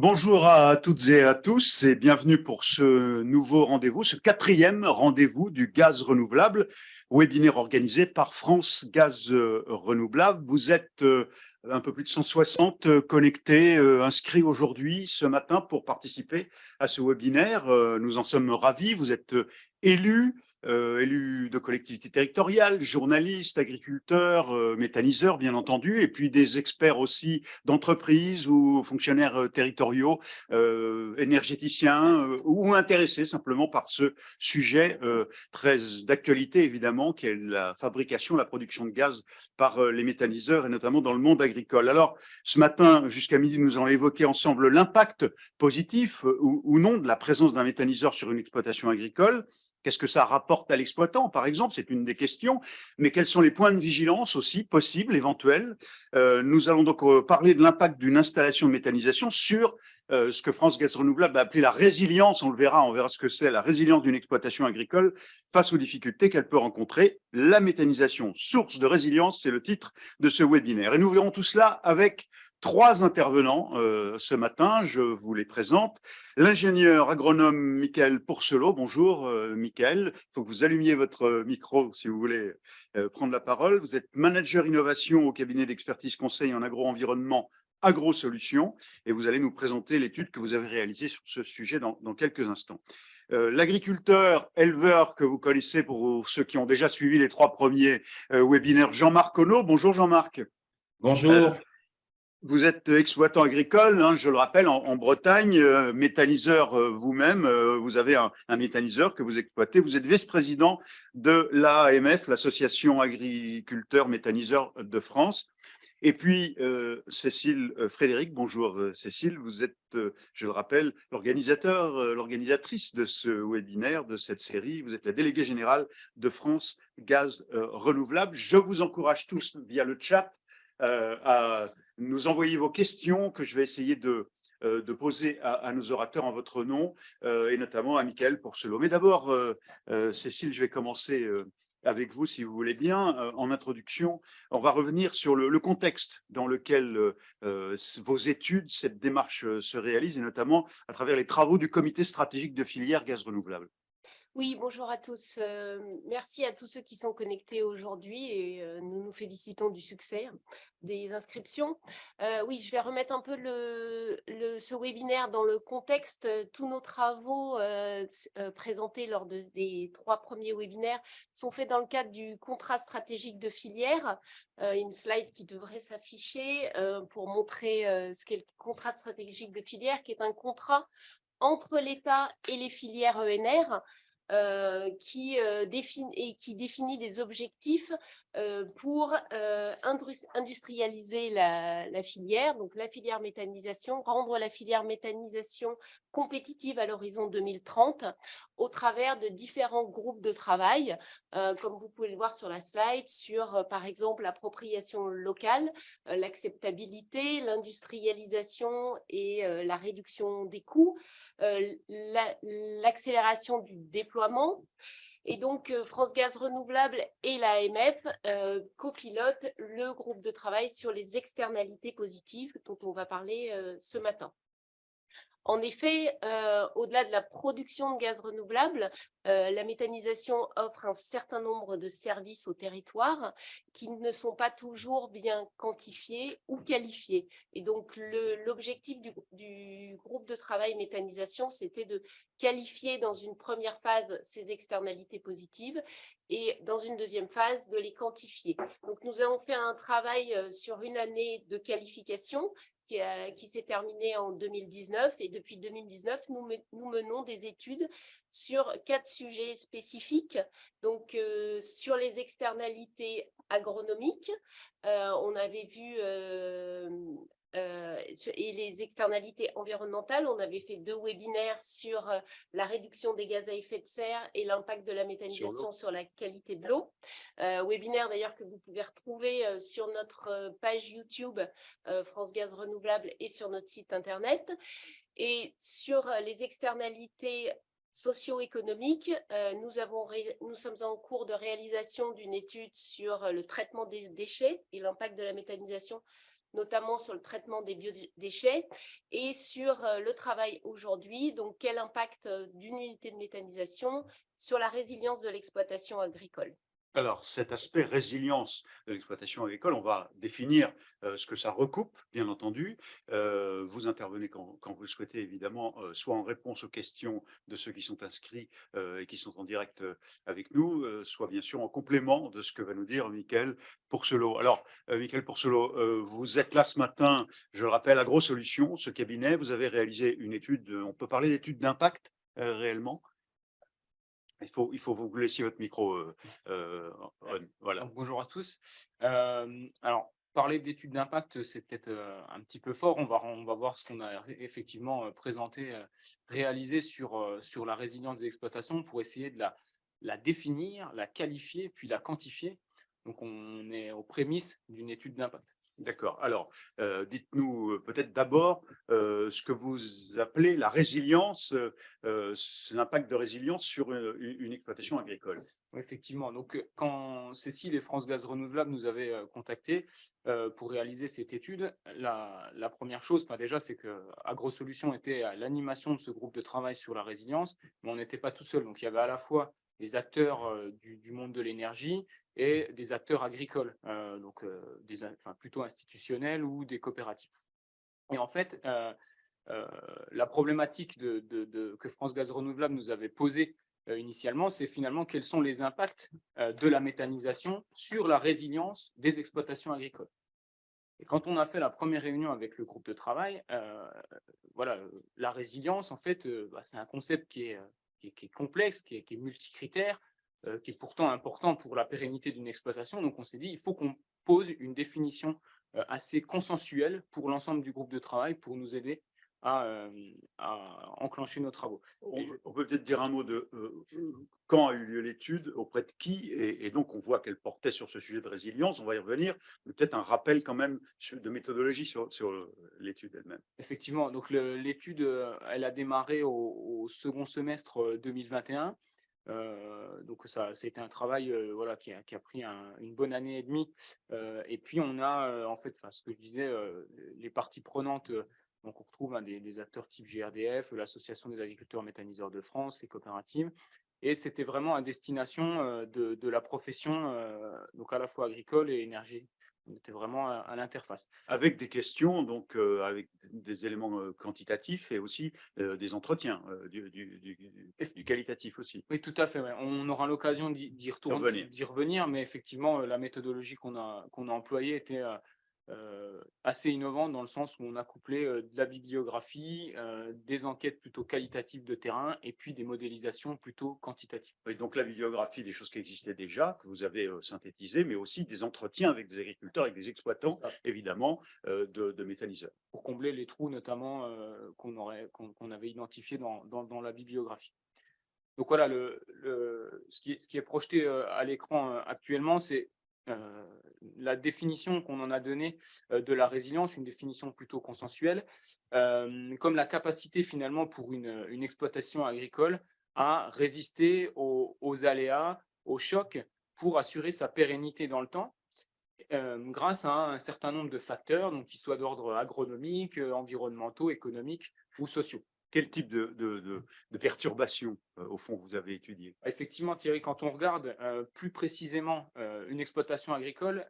Bonjour à toutes et à tous et bienvenue pour ce nouveau rendez-vous, ce quatrième rendez-vous du gaz renouvelable, webinaire organisé par France Gaz Renouvelable. Vous êtes un peu plus de 160 connectés, inscrits aujourd'hui, ce matin, pour participer à ce webinaire. Nous en sommes ravis. Vous êtes élus, élus de collectivités territoriales, journalistes, agriculteurs, méthaniseurs, bien entendu, et puis des experts aussi d'entreprises ou fonctionnaires territoriaux, énergéticiens ou intéressés simplement par ce sujet très d'actualité, évidemment, qui est la fabrication, la production de gaz par les méthaniseurs et notamment dans le monde agricole. Alors, ce matin, jusqu'à midi, nous allons évoquer ensemble l'impact positif ou non de la présence d'un méthaniseur sur une exploitation agricole. Qu'est-ce que ça rapporte à l'exploitant, par exemple? C'est une des questions. Mais quels sont les points de vigilance aussi possibles, éventuels? Nous allons donc parler de l'impact d'une installation de méthanisation sur ce que France Gaz Renouvelable a appelé la résilience. On verra ce que c'est, la résilience d'une exploitation agricole face aux difficultés qu'elle peut rencontrer. La méthanisation, source de résilience, c'est le titre de ce webinaire. Et nous verrons tout cela avec trois intervenants ce matin. Je vous les présente. L'ingénieur agronome Michael Pourcelot. Bonjour Michael. Il faut que vous allumiez votre micro si vous voulez prendre la parole. Vous êtes manager innovation au cabinet d'expertise conseil en agro-environnement AgroSolutions et vous allez nous présenter l'étude que vous avez réalisée sur ce sujet dans quelques instants. L'agriculteur éleveur que vous connaissez pour ceux qui ont déjà suivi les trois premiers webinaires, Jean-Marc Conneau. Bonjour Jean-Marc. Bonjour. Vous êtes exploitant agricole, hein, je le rappelle, en Bretagne, méthaniseur vous-même. Vous avez un méthaniseur que vous exploitez. Vous êtes vice-président de l'AMF, l'Association agriculteurs méthaniseurs de France. Et puis, Cécile Frédéric, bonjour Cécile, vous êtes, je le rappelle, l'organisatrice de ce webinaire, de cette série. Vous êtes la déléguée générale de France Gaz Renouvelable. Je vous encourage tous via le chat à nous envoyer vos questions que je vais essayer de poser à nos orateurs en votre nom et notamment à Michael Pourcelot. Mais d'abord, Cécile, je vais commencer avec vous, si vous voulez bien. En introduction, on va revenir sur le contexte dans lequel vos études, cette démarche se réalise, et notamment à travers les travaux du comité stratégique de filière gaz renouvelable. Oui, bonjour à tous. Merci à tous ceux qui sont connectés aujourd'hui et nous nous félicitons du succès des inscriptions. Oui, je vais remettre un peu ce webinaire dans le contexte. Tous nos travaux présentés lors des trois premiers webinaires sont faits dans le cadre du contrat stratégique de filière. Une slide qui devrait s'afficher pour montrer ce qu'est le contrat stratégique de filière, qui est un contrat entre l'État et les filières ENR, qui définit des objectifs pour industrialiser la filière, donc la filière méthanisation, rendre la filière méthanisation compétitive à l'horizon 2030 au travers de différents groupes de travail, comme vous pouvez le voir sur la slide, sur par exemple l'appropriation locale, l'acceptabilité, l'industrialisation et la réduction des coûts, l'accélération du déploiement. Et donc, France Gaz Renouvelable et l'AMF copilotent le groupe de travail sur les externalités positives dont on va parler ce matin. En effet, au-delà de la production de gaz renouvelable, la méthanisation offre un certain nombre de services au territoire qui ne sont pas toujours bien quantifiés ou qualifiés. Et donc, l'objectif du groupe de travail méthanisation, c'était de qualifier dans une première phase ces externalités positives et dans une deuxième phase de les quantifier. Donc, nous avons fait un travail sur une année de qualification qui s'est terminée en 2019 et depuis 2019, nous menons des études sur 4 sujets spécifiques. Donc, sur les externalités agronomiques, on avait vu et les externalités environnementales, on avait fait 2 webinaires sur la réduction des gaz à effet de serre et l'impact de la méthanisation sur la qualité de l'eau. Webinaire d'ailleurs que vous pouvez retrouver sur notre page YouTube France Gaz Renouvelable et sur notre site internet. Et sur les externalités socio-économiques, nous sommes en cours de réalisation d'une étude sur le traitement des déchets et l'impact de la méthanisation notamment sur le traitement des biodéchets et sur le travail aujourd'hui. Donc, quel impact d'une unité de méthanisation sur la résilience de l'exploitation agricole? Alors, cet aspect résilience de l'exploitation agricole, on va définir ce que ça recoupe, bien entendu. Vous intervenez quand vous le souhaitez, évidemment, soit en réponse aux questions de ceux qui sont inscrits et qui sont en direct avec nous, soit bien sûr en complément de ce que va nous dire Mickaël Pourcelot. Alors, Mickaël Pourcelot, vous êtes là ce matin, je le rappelle, à Gros Solutions, ce cabinet. Vous avez réalisé une étude, on peut parler d'étude d'impact réellement? Il faut vous laissiez votre micro on. Voilà. Donc, bonjour à tous. Alors, parler d'études d'impact, c'est peut-être un petit peu fort. On va voir ce qu'on a effectivement présenté, réalisé sur la résilience des exploitations pour essayer de la définir, la qualifier, puis la quantifier. Donc, on est aux prémices d'une étude d'impact. D'accord. Alors, dites-nous peut-être d'abord ce que vous appelez la résilience, l'impact de résilience sur une exploitation agricole. Oui, effectivement. Donc, quand Cécile et France Gaz Renouvelable nous avaient contactés pour réaliser cette étude, la première chose, déjà, c'est que AgroSolutions était à l'animation de ce groupe de travail sur la résilience, mais on n'était pas tout seul. Donc, il y avait à la fois les acteurs du monde de l'énergie et des acteurs agricoles, plutôt institutionnels ou des coopératives. Et en fait, la problématique que France Gaz Renouvelable nous avait posée initialement, c'est finalement quels sont les impacts de la méthanisation sur la résilience des exploitations agricoles. Et quand on a fait la première réunion avec le groupe de travail, la résilience, en fait, c'est un concept qui est complexe, qui est multicritère, qui est pourtant important pour la pérennité d'une exploitation. Donc, on s'est dit, il faut qu'on pose une définition assez consensuelle pour l'ensemble du groupe de travail pour nous aider à enclencher nos travaux. On peut peut-être dire un mot de quand a eu lieu l'étude, auprès de qui, et donc on voit qu'elle portait sur ce sujet de résilience, on va y revenir, mais peut-être un rappel quand même de méthodologie sur l'étude elle-même. Effectivement, donc l'étude, elle a démarré au second semestre 2021. Donc ça a été un travail qui a pris une bonne année et demie. Et puis on a en fait, ce que je disais, les parties prenantes. Donc on retrouve des acteurs type GRDF, l'Association des agriculteurs méthaniseurs de France, les coopératives. Et c'était vraiment à destination de la profession, donc à la fois agricole et énergie. On était vraiment à l'interface. Avec des questions, donc avec des éléments quantitatifs et aussi des entretiens, du qualitatif aussi. Oui, tout à fait. Ouais. On aura l'occasion d'y revenir, mais effectivement, la méthodologie qu'on a employée était assez innovante dans le sens où on a couplé de la bibliographie, des enquêtes plutôt qualitatives de terrain et puis des modélisations plutôt quantitatives. Et donc la bibliographie, des choses qui existaient déjà, que vous avez synthétisées, mais aussi des entretiens avec des agriculteurs, avec des exploitants, évidemment, de méthaniseurs. Pour combler les trous, notamment, qu'on avait identifiés dans la bibliographie. Donc voilà, ce qui est projeté à l'écran actuellement, c'est la définition qu'on en a donnée de la résilience, une définition plutôt consensuelle, comme la capacité finalement pour une exploitation agricole à résister aux aléas, aux chocs, pour assurer sa pérennité dans le temps, grâce à un certain nombre de facteurs, donc, qui soient d'ordre agronomique, environnementaux, économiques ou sociaux. Quel type de perturbations, au fond, vous avez étudié? Effectivement, Thierry, quand on regarde plus précisément une exploitation agricole,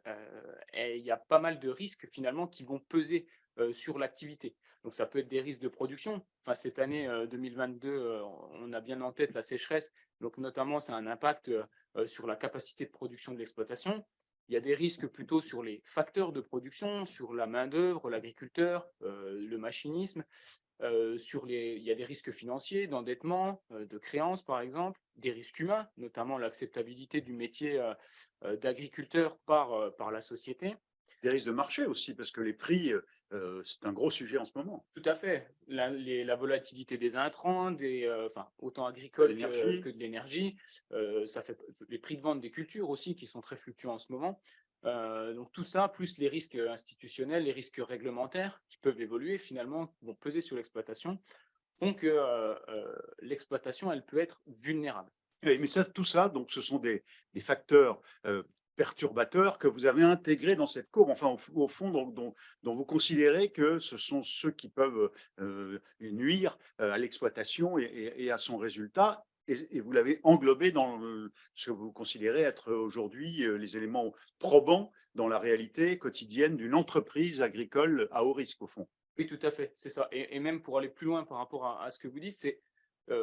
il y a pas mal de risques finalement qui vont peser sur l'activité. Donc ça peut être des risques de production. Enfin, cette année 2022, on a bien en tête la sécheresse. Donc notamment, ça a un impact sur la capacité de production de l'exploitation. Il y a des risques plutôt sur les facteurs de production, sur la main-d'œuvre, l'agriculteur, le machinisme. Il y a des risques financiers, d'endettement, de créances par exemple, des risques humains, notamment l'acceptabilité du métier d'agriculteur par la société. Des risques de marché aussi, parce que les prix, c'est un gros sujet en ce moment. Tout à fait. La volatilité des intrants, autant agricoles que de l'énergie, ça fait les prix de vente des cultures aussi qui sont très fluctuants en ce moment. Donc tout ça, plus les risques institutionnels, les risques réglementaires qui peuvent évoluer finalement, qui vont peser sur l'exploitation, font que l'exploitation, elle peut être vulnérable. Oui, mais ça, tout ça, donc ce sont des facteurs perturbateurs que vous avez intégrés dans cette courbe, enfin au fond dont vous considérez que ce sont ceux qui peuvent nuire à l'exploitation et à son résultat, et vous l'avez englobé dans ce que vous considérez être aujourd'hui les éléments probants dans la réalité quotidienne d'une entreprise agricole à haut risque, au fond. Oui, tout à fait, c'est ça. Et même pour aller plus loin par rapport à ce que vous dites, c'est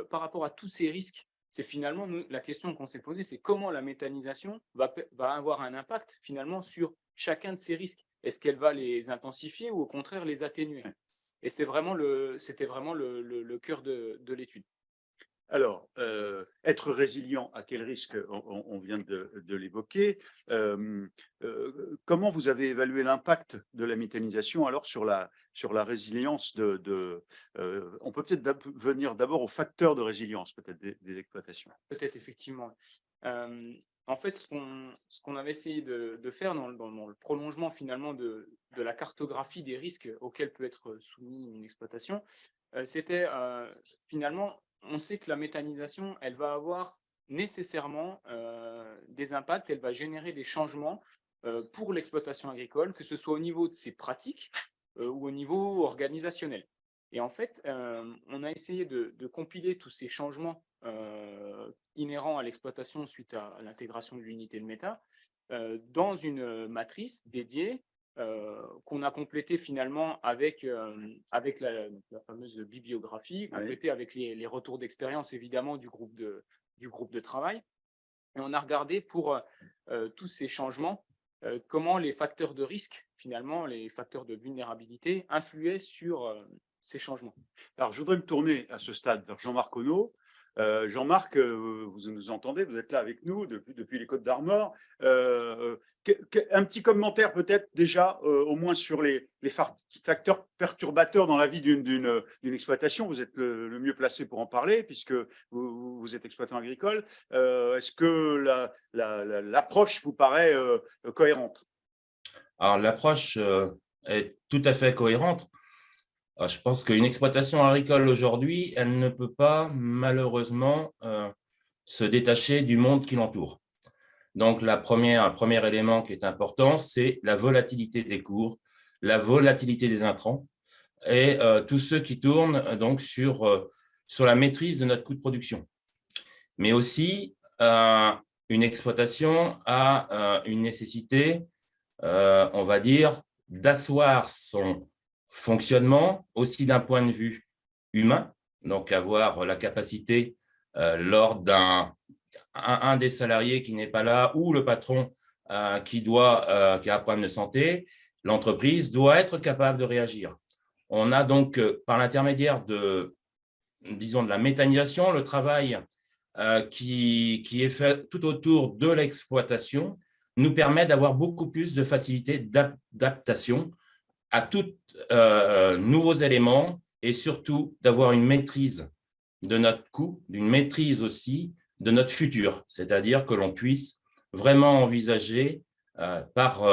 par rapport à tous ces risques, c'est finalement la question qu'on s'est posée, c'est comment la méthanisation va avoir un impact finalement sur chacun de ces risques. Est-ce qu'elle va les intensifier ou au contraire les atténuer? Et c'était vraiment le cœur de l'étude. Alors, être résilient, à quel risque on vient de l'évoquer. Comment vous avez évalué l'impact de la méthanisation alors sur la résilience on peut peut-être venir d'abord aux facteurs de résilience peut-être des exploitations. Peut-être effectivement. En fait, ce qu'on avait essayé de faire dans le prolongement finalement de la cartographie des risques auxquels peut être soumise une exploitation, c'était finalement, on sait que la méthanisation, elle va avoir nécessairement des impacts, elle va générer des changements pour l'exploitation agricole, que ce soit au niveau de ses pratiques ou au niveau organisationnel. Et en fait, on a essayé de compiler tous ces changements inhérents à l'exploitation suite à l'intégration de l'unité de méta dans une matrice dédiée qu'on a complétée finalement avec la fameuse bibliographie, complétée avec les retours d'expérience évidemment du groupe de travail. Et on a regardé pour tous ces changements, comment les facteurs de risque, finalement, les facteurs de vulnérabilité influaient sur ces changements. Alors, je voudrais me tourner à ce stade vers Jean-Marc Auneau. Jean-Marc, vous nous entendez, vous êtes là avec nous depuis les Côtes d'Armor. Un petit commentaire peut-être déjà, au moins sur les facteurs perturbateurs dans la vie d'une exploitation. Vous êtes le mieux placé pour en parler puisque vous êtes exploitant agricole. Est-ce que l'approche vous paraît cohérente? Alors, l'approche est tout à fait cohérente. Je pense qu'une exploitation agricole aujourd'hui, elle ne peut pas malheureusement se détacher du monde qui l'entoure. Donc, un premier élément qui est important, c'est la volatilité des cours, la volatilité des intrants et tous ceux qui tournent donc sur la maîtrise de notre coût de production. Mais aussi, une exploitation a une nécessité, on va dire, d'asseoir son fonctionnement aussi d'un point de vue humain, donc avoir la capacité lors d'un des salariés qui n'est pas là ou le patron qui a un problème de santé, l'entreprise doit être capable de réagir. On a donc, par l'intermédiaire de la méthanisation, le travail qui est fait tout autour de l'exploitation nous permet d'avoir beaucoup plus de facilité d'adaptation à tous nouveaux éléments et surtout d'avoir une maîtrise de notre coût, une maîtrise aussi de notre futur, c'est-à-dire que l'on puisse vraiment envisager par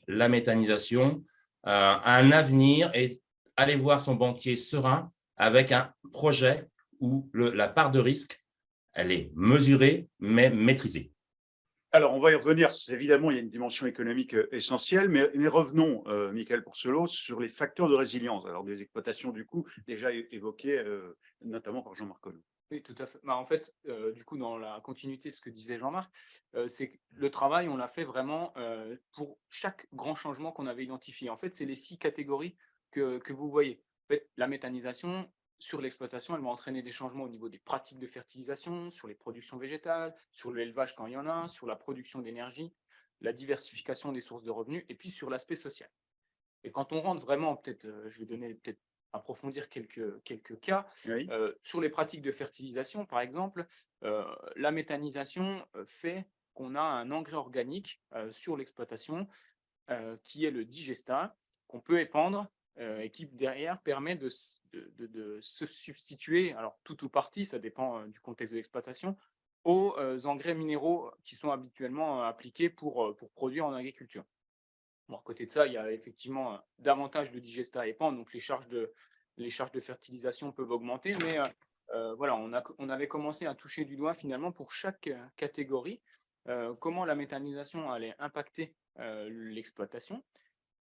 la méthanisation un avenir et aller voir son banquier serein avec un projet où la part de risque, elle est mesurée mais maîtrisée. Alors, on va y revenir. Évidemment, il y a une dimension économique essentielle, mais revenons, Michael Porcello, sur les facteurs de résilience. Alors, des exploitations, du coup, déjà évoquées, notamment par Jean-Marc Auneau. Oui, tout à fait. En fait, du coup, dans la continuité de ce que disait Jean-Marc, c'est que le travail, on l'a fait vraiment pour chaque grand changement qu'on avait identifié. En fait, c'est les 6 catégories que vous voyez. En fait, la méthanisation, sur l'exploitation, elle va entraîner des changements au niveau des pratiques de fertilisation, sur les productions végétales, sur l'élevage quand il y en a, sur la production d'énergie, la diversification des sources de revenus, et puis sur l'aspect social. Et quand on rentre vraiment, peut-être, je vais donner peut-être approfondir quelques cas. Oui. Sur les pratiques de fertilisation, par exemple, la méthanisation fait qu'on a un engrais organique sur l'exploitation qui est le digestat, qu'on peut épandre et qui derrière permet de se substituer, alors tout ou partie, ça dépend du contexte de l'exploitation, aux engrais minéraux qui sont habituellement appliqués pour produire en agriculture. Bon, à côté de ça, il y a effectivement davantage de digestat à épandre, donc les charges de fertilisation peuvent augmenter, mais voilà, on avait commencé à toucher du doigt finalement pour chaque catégorie comment la méthanisation allait impacter l'exploitation.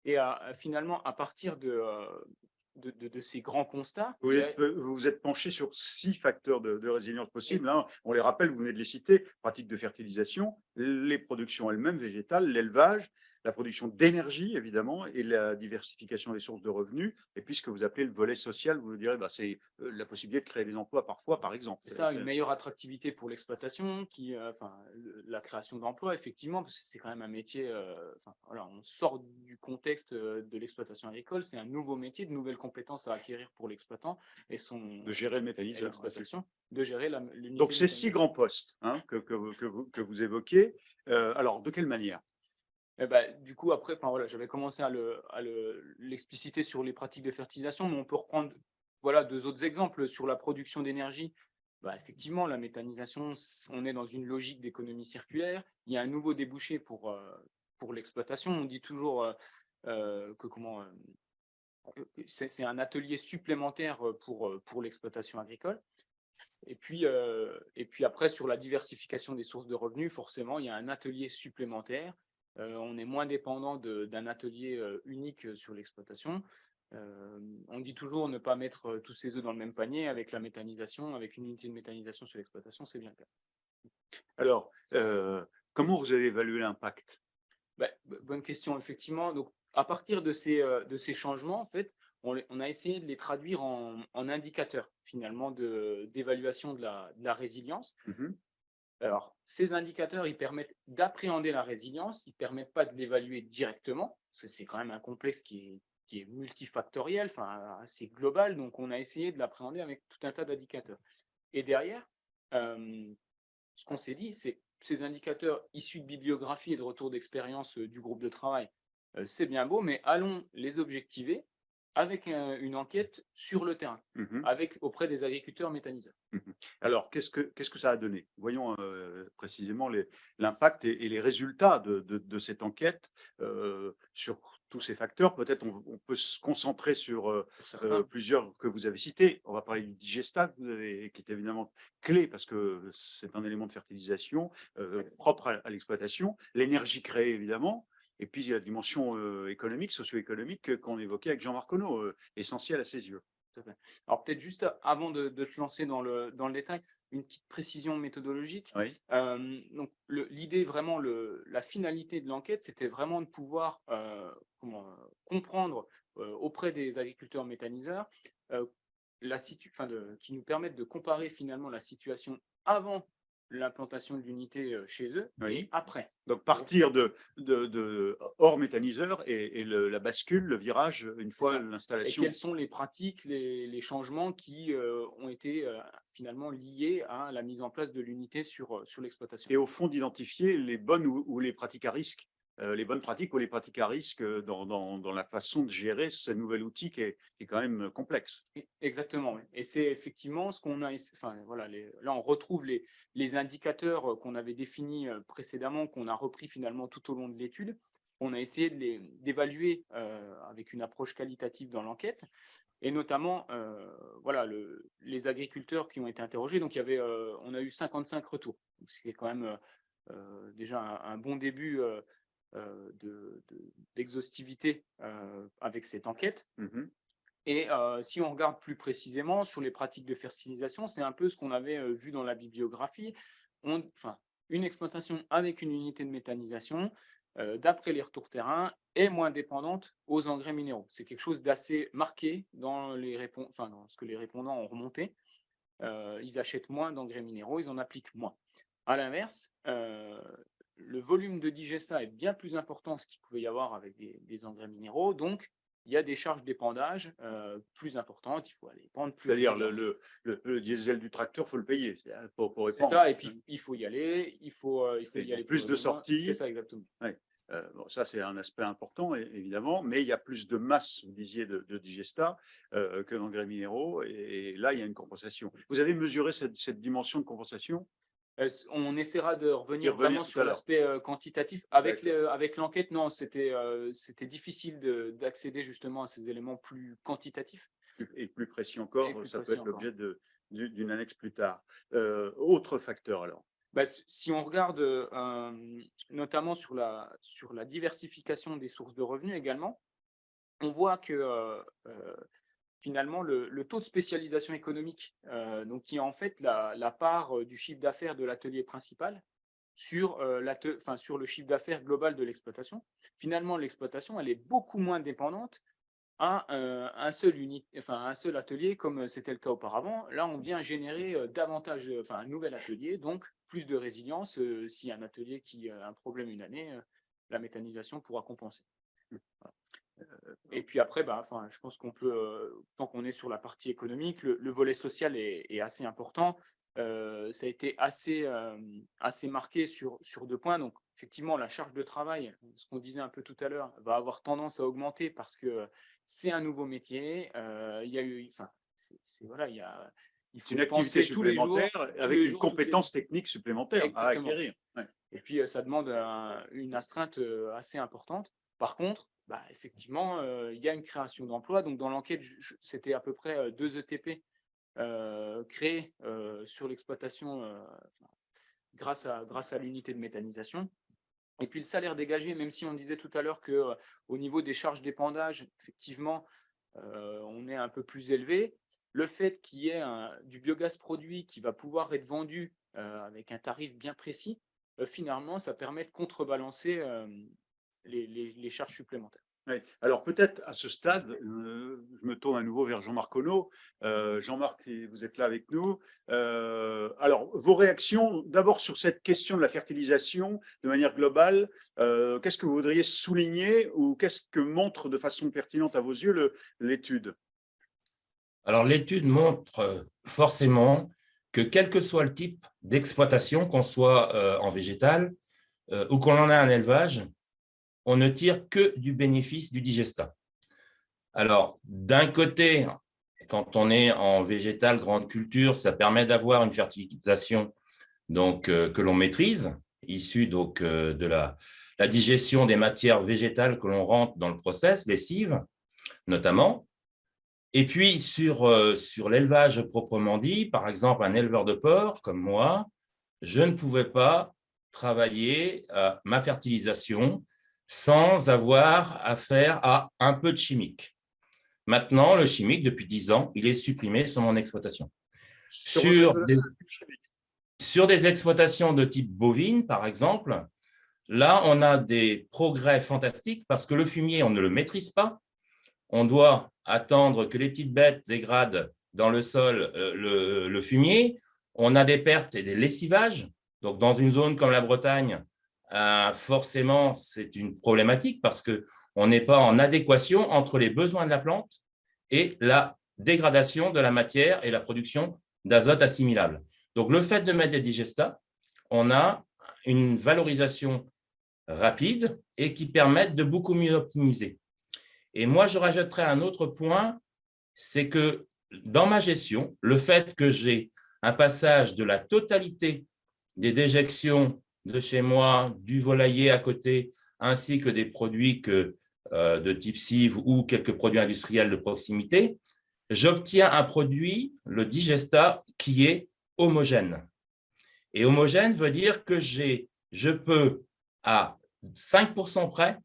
Et finalement, à partir de ces grands constats, Vous vous êtes penché sur 6 facteurs de résilience possibles, hein. On les rappelle, vous venez de les citer: pratique de fertilisation, les productions elles-mêmes végétales, l'élevage, la production d'énergie évidemment et la diversification des sources de revenus. Et puis ce que vous appelez le volet social, vous direz, c'est la possibilité de créer des emplois parfois, par exemple. C'est ça, une meilleure attractivité pour l'exploitation, la création d'emplois, effectivement, parce que c'est quand même un métier, voilà, on sort du contexte de l'exploitation agricole, c'est un nouveau métier, de nouvelles compétences à acquérir pour l'exploitant et de gérer le et méthaniseur. l'exploitation, de gérer l'unité. Donc, de ces 6 méthanisation. grands postes, hein, que vous évoquez. Alors, de quelle manière? Du coup, après, voilà, j'avais commencé à l'expliciter sur les pratiques de fertilisation, mais on peut reprendre voilà, 2 autres exemples. Sur la production d'énergie, effectivement, la méthanisation, on est dans une logique d'économie circulaire. Il y a un nouveau débouché pour l'exploitation. On dit toujours que c'est un atelier supplémentaire pour l'exploitation agricole. Et puis après, sur la diversification des sources de revenus, forcément, il y a un atelier supplémentaire. On est moins dépendant d'un atelier unique sur l'exploitation. On dit toujours ne pas mettre tous ses œufs dans le même panier. Avec la méthanisation, avec une unité de méthanisation sur l'exploitation, c'est bien le cas. Alors, comment vous avez évalué l'impact? Bonne question, effectivement. Donc, à partir de ces changements, en fait, on a essayé de les traduire en indicateurs, finalement, d'évaluation de la résilience. Alors, ces indicateurs, ils permettent d'appréhender la résilience, ils ne permettent pas de l'évaluer directement, parce que c'est quand même un complexe qui est multifactoriel, assez global, donc on a essayé de l'appréhender avec tout un tas d'indicateurs. Et derrière, ce qu'on s'est dit, c'est que ces indicateurs issus de bibliographie et de retour d'expérience du groupe de travail, c'est bien beau, mais allons les objectiver avec une enquête sur le terrain, auprès des agriculteurs méthaniseurs. Alors, qu'est-ce que ça a donné? Voyons précisément l'impact et les résultats de cette enquête sur tous ces facteurs. Peut-être on peut se concentrer sur plusieurs que vous avez cités. On va parler du digestat qui est évidemment clé parce que c'est un élément de fertilisation propre à l'exploitation. L'énergie créée, évidemment. Et puis, il y a la dimension économique, socio-économique qu'on évoquait avec Jean-Marc Conneau, essentielle à ses yeux. Alors peut-être juste avant de te lancer dans le détail, une petite précision méthodologique. Oui. Donc l'idée, vraiment, la finalité de l'enquête, c'était vraiment de pouvoir comprendre auprès des agriculteurs méthaniseurs qui nous permettent de comparer finalement la situation avant l'implantation de l'unité chez eux et après. Donc partir de hors méthaniseur et la bascule, le virage, une fois Et l'installation. quelles sont les pratiques, les changements qui ont été finalement liés à la mise en place de l'unité sur l'exploitation. Et au fond, d'identifier les bonnes ou les pratiques à risque, les bonnes pratiques ou les pratiques à risque dans la façon de gérer ce nouvel outil qui est quand même complexe. Exactement, oui. Et c'est effectivement ce qu'on a. Voilà, là, on retrouve les indicateurs qu'on avait définis précédemment, qu'on a repris finalement tout au long de l'étude. On a essayé d'évaluer avec une approche qualitative dans l'enquête, et notamment voilà, les agriculteurs qui ont été interrogés. Donc, on a eu 55 retours, ce qui est quand même déjà un bon début d'exhaustivité avec cette enquête. Et si on regarde plus précisément sur les pratiques de fertilisation, c'est un peu ce qu'on avait vu dans la bibliographie. Une exploitation avec une unité de méthanisation, d'après les retours terrain, est moins dépendante aux engrais minéraux. C'est quelque chose d'assez marqué dans ce que les répondants ont remonté. Ils achètent moins d'engrais minéraux, ils en appliquent moins. À l'inverse, le volume de digestat est bien plus important que ce qu'il pouvait y avoir avec des engrais minéraux. Donc, il y a des charges d'épandage plus importantes. Il faut aller épandre plus. C'est-à-dire le diesel du tracteur, il faut le payer pour épandre. C'est ça, et puis il faut y aller. Il faut y aller plus de sorties. C'est ça, exactement. Ouais. Ça, c'est un aspect important, évidemment, mais il y a plus de masse, vous disiez, de digestat que d'engrais minéraux. Et là, il y a une compensation. Vous avez mesuré cette dimension de compensation? On essaiera de revenir vraiment sur l'aspect quantitatif. Avec l'enquête, non, c'était difficile d'accéder justement à ces éléments plus quantitatifs. Et plus précis encore, ça peut être l'objet d'une annexe plus tard. Autre facteur alors. Si on regarde notamment sur la diversification des sources de revenus également, on voit que finalement le taux de spécialisation économique, donc qui est en fait la part du chiffre d'affaires de l'atelier principal sur le chiffre d'affaires global de l'exploitation. Finalement, l'exploitation, elle est beaucoup moins dépendante à un seul atelier comme c'était le cas auparavant. Là, on vient générer davantage, un nouvel atelier, donc plus de résilience. S'il y a un atelier qui a un problème une année, la méthanisation pourra compenser. Et puis après, je pense qu'on peut, tant qu'on est sur la partie économique, le volet social est assez important. Ça a été assez marqué sur 2 points. Donc, effectivement, la charge de travail, ce qu'on disait un peu tout à l'heure, va avoir tendance à augmenter parce que c'est un nouveau métier. Il y a eu, il faut une activité penser tous les jours, supplémentaire avec une compétence technique supplémentaire à Exactement. acquérir. Ouais. Et puis, ça demande une astreinte assez importante. Par contre, effectivement, il y a une création d'emplois. Donc, dans l'enquête, c'était à peu près 2 ETP créés sur l'exploitation grâce à l'unité de méthanisation. Et puis, le salaire dégagé, même si on disait tout à l'heure qu'au niveau des charges d'épandage, effectivement, on est un peu plus élevé. Le fait qu'il y ait du biogaz produit qui va pouvoir être vendu avec un tarif bien précis, finalement, ça permet de contrebalancer les charges supplémentaires. Oui. Alors peut-être à ce stade, je me tourne à nouveau vers Jean-Marc Conneau. Jean-Marc, vous êtes là avec nous. Alors vos réactions d'abord sur cette question de la fertilisation de manière globale. Qu'est-ce que vous voudriez souligner ou qu'est-ce que montre de façon pertinente à vos yeux l'étude? Alors l'étude montre forcément que quel que soit le type d'exploitation, qu'on soit en végétal ou qu'on en ait un élevage, on ne tire que du bénéfice du digestat. Alors, d'un côté, quand on est en végétal, grande culture, ça permet d'avoir une fertilisation que l'on maîtrise, issue de la digestion des matières végétales que l'on rentre dans le process, lessive notamment. Et puis, sur l'élevage proprement dit, par exemple, un éleveur de porc comme moi, je ne pouvais pas travailler ma fertilisation sans avoir affaire à un peu de chimique. Maintenant, le chimique, depuis 10 ans, il est supprimé sur mon exploitation. Sur des exploitations de type bovine, par exemple, là, on a des progrès fantastiques parce que le fumier, on ne le maîtrise pas. On doit attendre que les petites bêtes dégradent dans le sol le fumier. On a des pertes et des lessivages. Donc, dans une zone comme la Bretagne, forcément, c'est une problématique parce qu'on n'est pas en adéquation entre les besoins de la plante et la dégradation de la matière et la production d'azote assimilable. Donc, le fait de mettre des digestats, on a une valorisation rapide et qui permettent de beaucoup mieux optimiser. Et moi, je rajouterais un autre point, c'est que dans ma gestion, le fait que j'ai un passage de la totalité des déjections de chez moi, du volailler à côté, ainsi que des produits de type cive ou quelques produits industriels de proximité, j'obtiens un produit, le digestat, qui est homogène. Et homogène veut dire que je peux, à 5% près,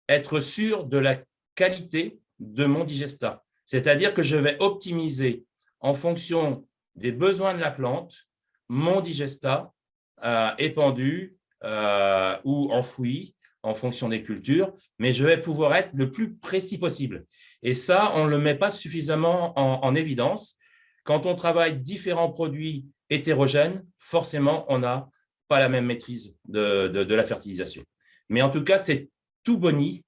être sûr de la qualité de mon digestat. C'est-à-dire que je vais optimiser en fonction des besoins de la plante mon digestat épandu ou enfoui en fonction des cultures, mais je vais pouvoir être le plus précis possible. Et ça, on ne le met pas suffisamment en évidence. Quand on travaille différents produits hétérogènes, forcément, on n'a pas la même maîtrise de la fertilisation. Mais en tout cas, c'est tout boni.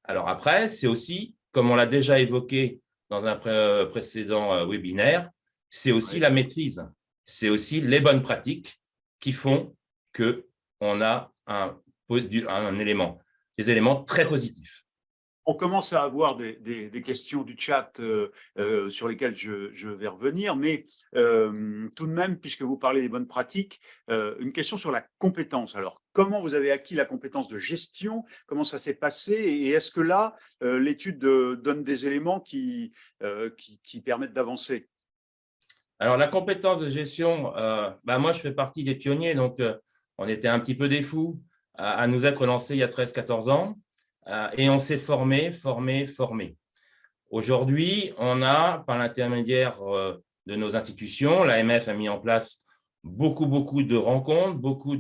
Alors après, c'est aussi, comme on l'a déjà évoqué dans un précédent webinaire, c'est aussi la maîtrise. C'est aussi les bonnes pratiques qui font qu'on a des éléments très positifs. On commence à avoir des questions du chat sur lesquelles je vais revenir, mais tout de même, puisque vous parlez des bonnes pratiques, une question sur la compétence. Alors, comment vous avez acquis la compétence de gestion? Comment ça s'est passé? Et est-ce que là, l'étude donne des éléments qui permettent d'avancer? Alors, la compétence de gestion, moi, je fais partie des pionniers, donc on était un petit peu des fous à nous être lancés il y a 13-14 ans et on s'est formé. Aujourd'hui, on a, par l'intermédiaire de nos institutions, l'AMF a mis en place beaucoup de rencontres, beaucoup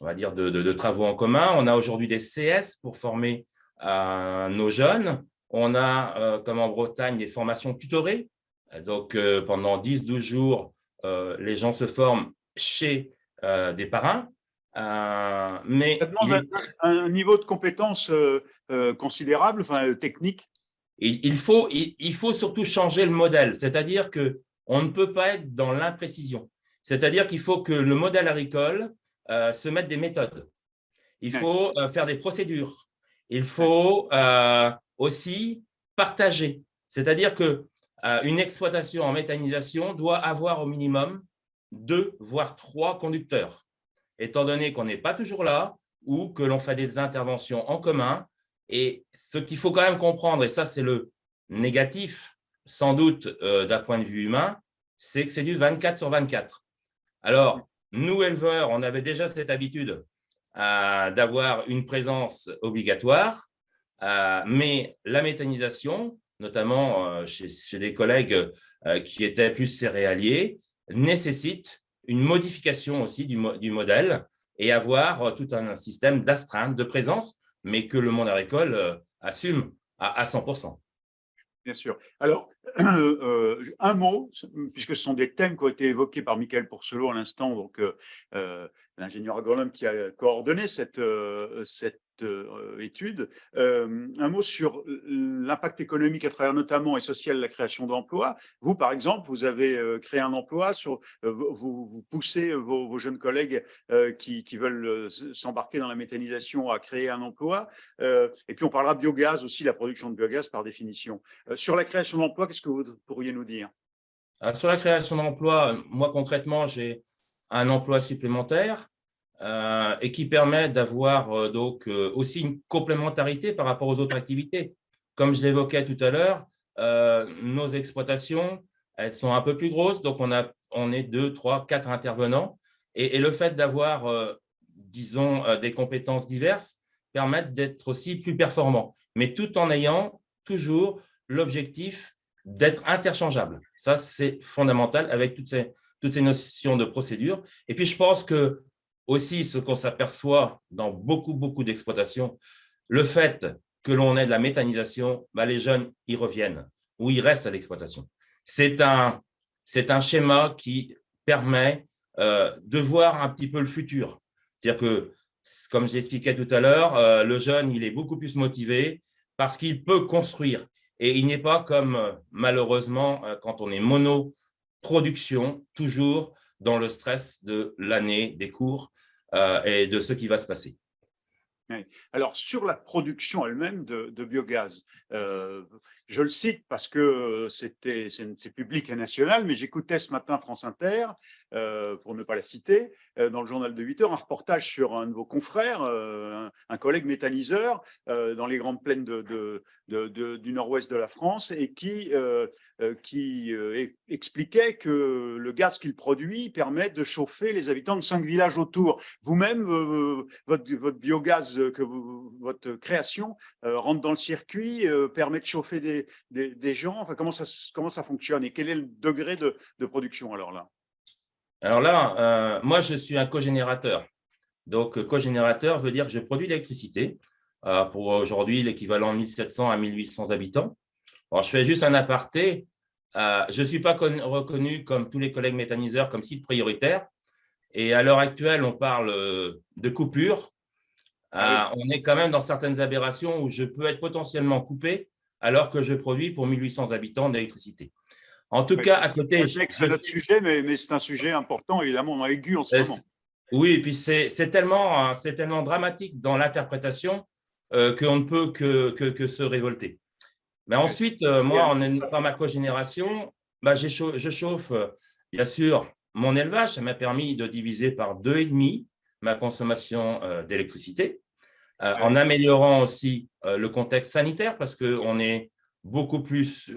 on va dire, de travaux en commun. On a aujourd'hui des CS pour former nos jeunes. On a, comme en Bretagne, des formations tutorées. Donc, pendant 10-12 jours, les gens se forment chez des parrains. Mais Ça demande un niveau de compétence considérable, enfin technique. il faut surtout changer le modèle, c'est-à-dire qu'on ne peut pas être dans l'imprécision. C'est-à-dire qu'il faut que le modèle agricole se mette des méthodes. Il faut faire des procédures. Il faut aussi partager. C'est-à-dire qu'une exploitation en méthanisation doit avoir au minimum 2 voire 3 conducteurs, étant donné qu'on n'est pas toujours là ou que l'on fait des interventions en commun. Et ce qu'il faut quand même comprendre, et ça c'est le négatif sans doute d'un point de vue humain, c'est que c'est du 24/24. Alors, nous éleveurs, on avait déjà cette habitude d'avoir une présence obligatoire, mais la méthanisation, notamment chez des collègues qui étaient plus céréaliers, nécessite une modification aussi du modèle et avoir tout un système d'astreinte, de présence, mais que le monde agricole assume à 100%. Bien sûr. Alors, un mot, puisque ce sont des thèmes qui ont été évoqués par Michael Pourcelot à l'instant, donc l'ingénieur agronome qui a coordonné cette étude. Un mot sur l'impact économique à travers notamment et social de la création d'emplois. Vous, par exemple, vous avez créé un emploi, vous poussez vos jeunes collègues qui veulent s'embarquer dans la méthanisation à créer un emploi. Et puis, on parlera biogaz aussi, la production de biogaz par définition. Sur la création d'emplois, qu'est-ce que vous pourriez nous dire? Sur la création d'emplois, moi concrètement, j'ai un emploi supplémentaire et qui permet d'avoir aussi une complémentarité par rapport aux autres activités. Comme je l'évoquais tout à l'heure, nos exploitations, elles sont un peu plus grosses, donc on est 2, 3, 4 intervenants. Et le fait d'avoir, disons, des compétences diverses permettent d'être aussi plus performants, mais tout en ayant toujours l'objectif d'être interchangeable. Ça, c'est fondamental avec toutes ces notions de procédure. Et puis, je pense que aussi, ce qu'on s'aperçoit dans beaucoup d'exploitations, le fait que l'on ait de la méthanisation, les jeunes y reviennent ou ils restent à l'exploitation. C'est un schéma qui permet de voir un petit peu le futur. C'est-à-dire que, comme je l'expliquais tout à l'heure, le jeune, il est beaucoup plus motivé parce qu'il peut construire. Et il n'est pas comme, malheureusement, quand on est monoproduction, toujours dans le stress de l'année, des cours et de ce qui va se passer. Oui. Alors, sur la production elle-même de biogaz, je le cite parce que c'est public et national, mais j'écoutais ce matin France Inter, pour ne pas la citer, dans le journal de 8 heures, un reportage sur un de vos confrères, un collègue méthaniseur dans les grandes plaines du nord-ouest de la France et qui expliquait que le gaz qu'il produit permet de chauffer les habitants de 5 villages autour. Vous-même, votre biogaz, votre création rentre dans le circuit, permet de chauffer des gens. Enfin, comment ça fonctionne et quel est le degré de production alors là? Alors là, moi, je suis un cogénérateur. Donc, cogénérateur veut dire que je produis de l'électricité pour aujourd'hui l'équivalent de 1700 à 1800 habitants. Alors, je fais juste un aparté. Je ne suis pas reconnu comme tous les collègues méthaniseurs comme site prioritaire. Et à l'heure actuelle, on parle de coupure. On est quand même dans certaines aberrations où je peux être potentiellement coupé alors que je produis pour 1800 habitants d'électricité. En tout cas, à côté… C'est notre sujet, mais c'est un sujet important, évidemment, aigu en ce moment. Oui, et puis c'est tellement dramatique dans l'interprétation qu'on ne peut que se révolter. Mais ensuite, moi, dans ma cogénération, je chauffe, bien sûr, mon élevage. Ça m'a permis de diviser par 2,5 ma consommation d'électricité, en améliorant aussi le contexte sanitaire parce qu'on est beaucoup plus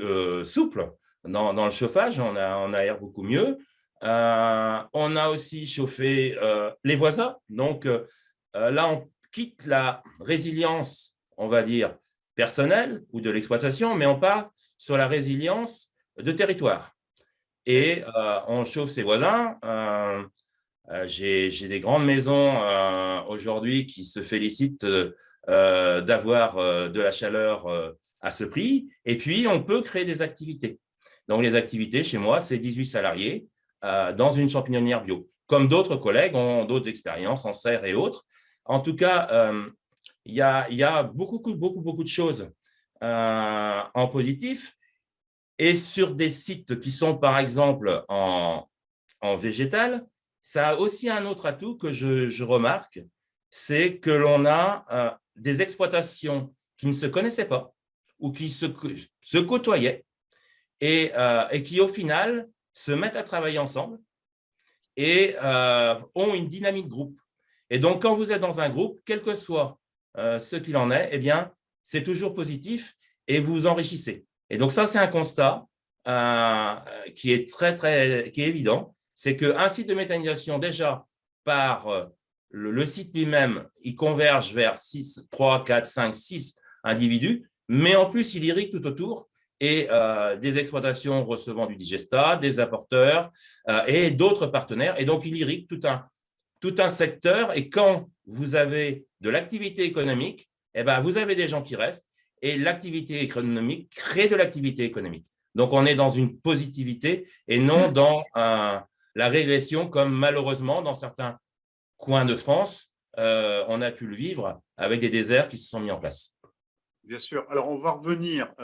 souple dans le chauffage, on aère beaucoup mieux. On a aussi chauffé les voisins. Donc là, on quitte la résilience, on va dire, personnelle ou de l'exploitation, mais on part sur la résilience de territoire. Et on chauffe ses voisins. J'ai des grandes maisons aujourd'hui qui se félicitent d'avoir de la chaleur à ce prix. Et puis, on peut créer des activités. Donc, les activités, chez moi, c'est 18 salariés dans une champignonnière bio. Comme d'autres collègues ont d'autres expériences en serre et autres. En tout cas, il y a beaucoup de choses en positif. Et sur des sites qui sont, par exemple, en végétal, ça a aussi un autre atout que je remarque, c'est que l'on a des exploitations qui ne se connaissaient pas ou qui se côtoyaient et qui, au final, se mettent à travailler ensemble et ont une dynamique de groupe. Et donc, quand vous êtes dans un groupe, quel que soit ce qu'il en est, eh bien, c'est toujours positif et vous vous enrichissez. Et donc, ça, c'est un constat qui est qui est évident. C'est qu'un site de méthanisation, déjà, par le site lui-même, il converge vers 3, 4, 5, 6 individus, mais en plus, il irrigue tout autour et des exploitations recevant du digestat, des apporteurs et d'autres partenaires. Et donc, il irrigue tout un secteur. Et quand vous avez de l'activité économique, eh ben, vous avez des gens qui restent et l'activité économique crée de l'activité économique. Donc, on est dans une positivité et non dans la régression comme malheureusement dans certains coins de France, on a pu le vivre avec des déserts qui se sont mis en place. Bien sûr. Alors, on va revenir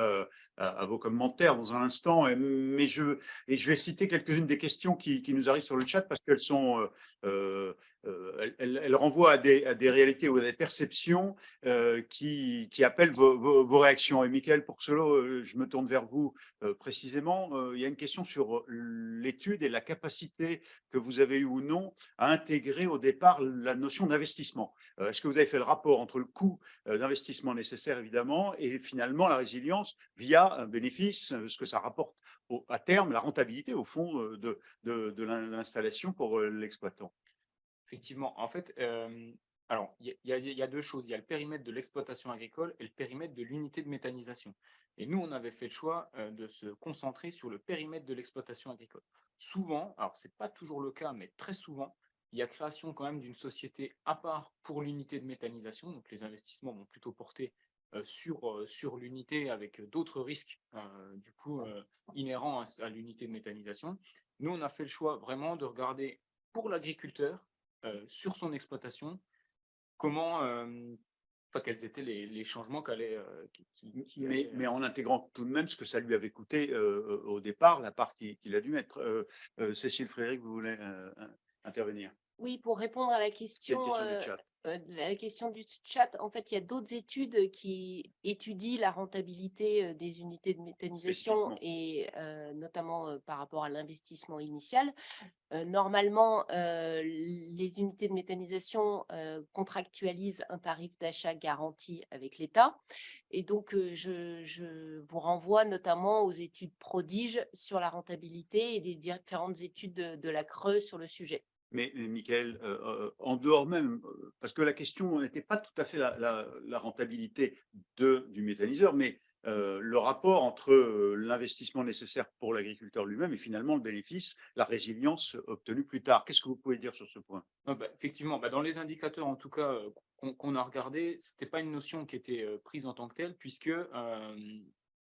à vos commentaires dans un instant, mais je vais citer quelques-unes des questions qui nous arrivent sur le chat parce qu'elles sont, elles renvoient à des réalités ou à des perceptions qui appellent vos réactions. Et Mickaël, pour cela, je me tourne vers vous précisément. Il y a une question sur l'étude et la capacité que vous avez eu ou non à intégrer au départ la notion d'investissement. Est-ce que vous avez fait le rapport entre le coût d'investissement nécessaire, évidemment, et finalement la résilience via un bénéfice, ce que ça rapporte à terme, la rentabilité, au fond, de l'installation pour l'exploitant? Effectivement, en fait, alors il y a deux choses. Il y a le périmètre de l'exploitation agricole et le périmètre de l'unité de méthanisation. Et nous, on avait fait le choix de se concentrer sur le périmètre de l'exploitation agricole. Souvent, alors ce n'est pas toujours le cas, mais très souvent, il y a création quand même d'une société à part pour l'unité de méthanisation. Donc les investissements vont plutôt porter sur l'unité avec d'autres risques du coup inhérents à l'unité de méthanisation. Nous, on a fait le choix vraiment de regarder pour l'agriculteur sur son exploitation comment, quels étaient les changements mais en intégrant tout de même ce que ça lui avait coûté au départ, la part qu'il a dû mettre. Cécile Frédéric, vous voulez intervenir? Oui, pour répondre à la question du chat, en fait, il y a d'autres études qui étudient la rentabilité des unités de méthanisation et notamment par rapport à l'investissement initial. Normalement, les unités de méthanisation contractualisent un tarif d'achat garanti avec l'État. Et donc, je vous renvoie notamment aux études Prodige sur la rentabilité et des différentes études de la CRE sur le sujet. Mais Mickaël, en dehors même, parce que la question n'était pas tout à fait la rentabilité du méthaniseur, mais le rapport entre l'investissement nécessaire pour l'agriculteur lui-même et finalement le bénéfice, la résilience obtenue plus tard. Qu'est-ce que vous pouvez dire sur ce point? Effectivement, dans les indicateurs en tout cas qu'on a regardé, ce n'était pas une notion qui était prise en tant que telle, puisque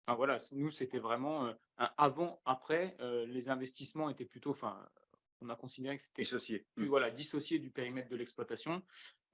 voilà, nous c'était vraiment un avant-après, les investissements étaient plutôt, on a considéré que c'était dissocié. Dissocié du périmètre de l'exploitation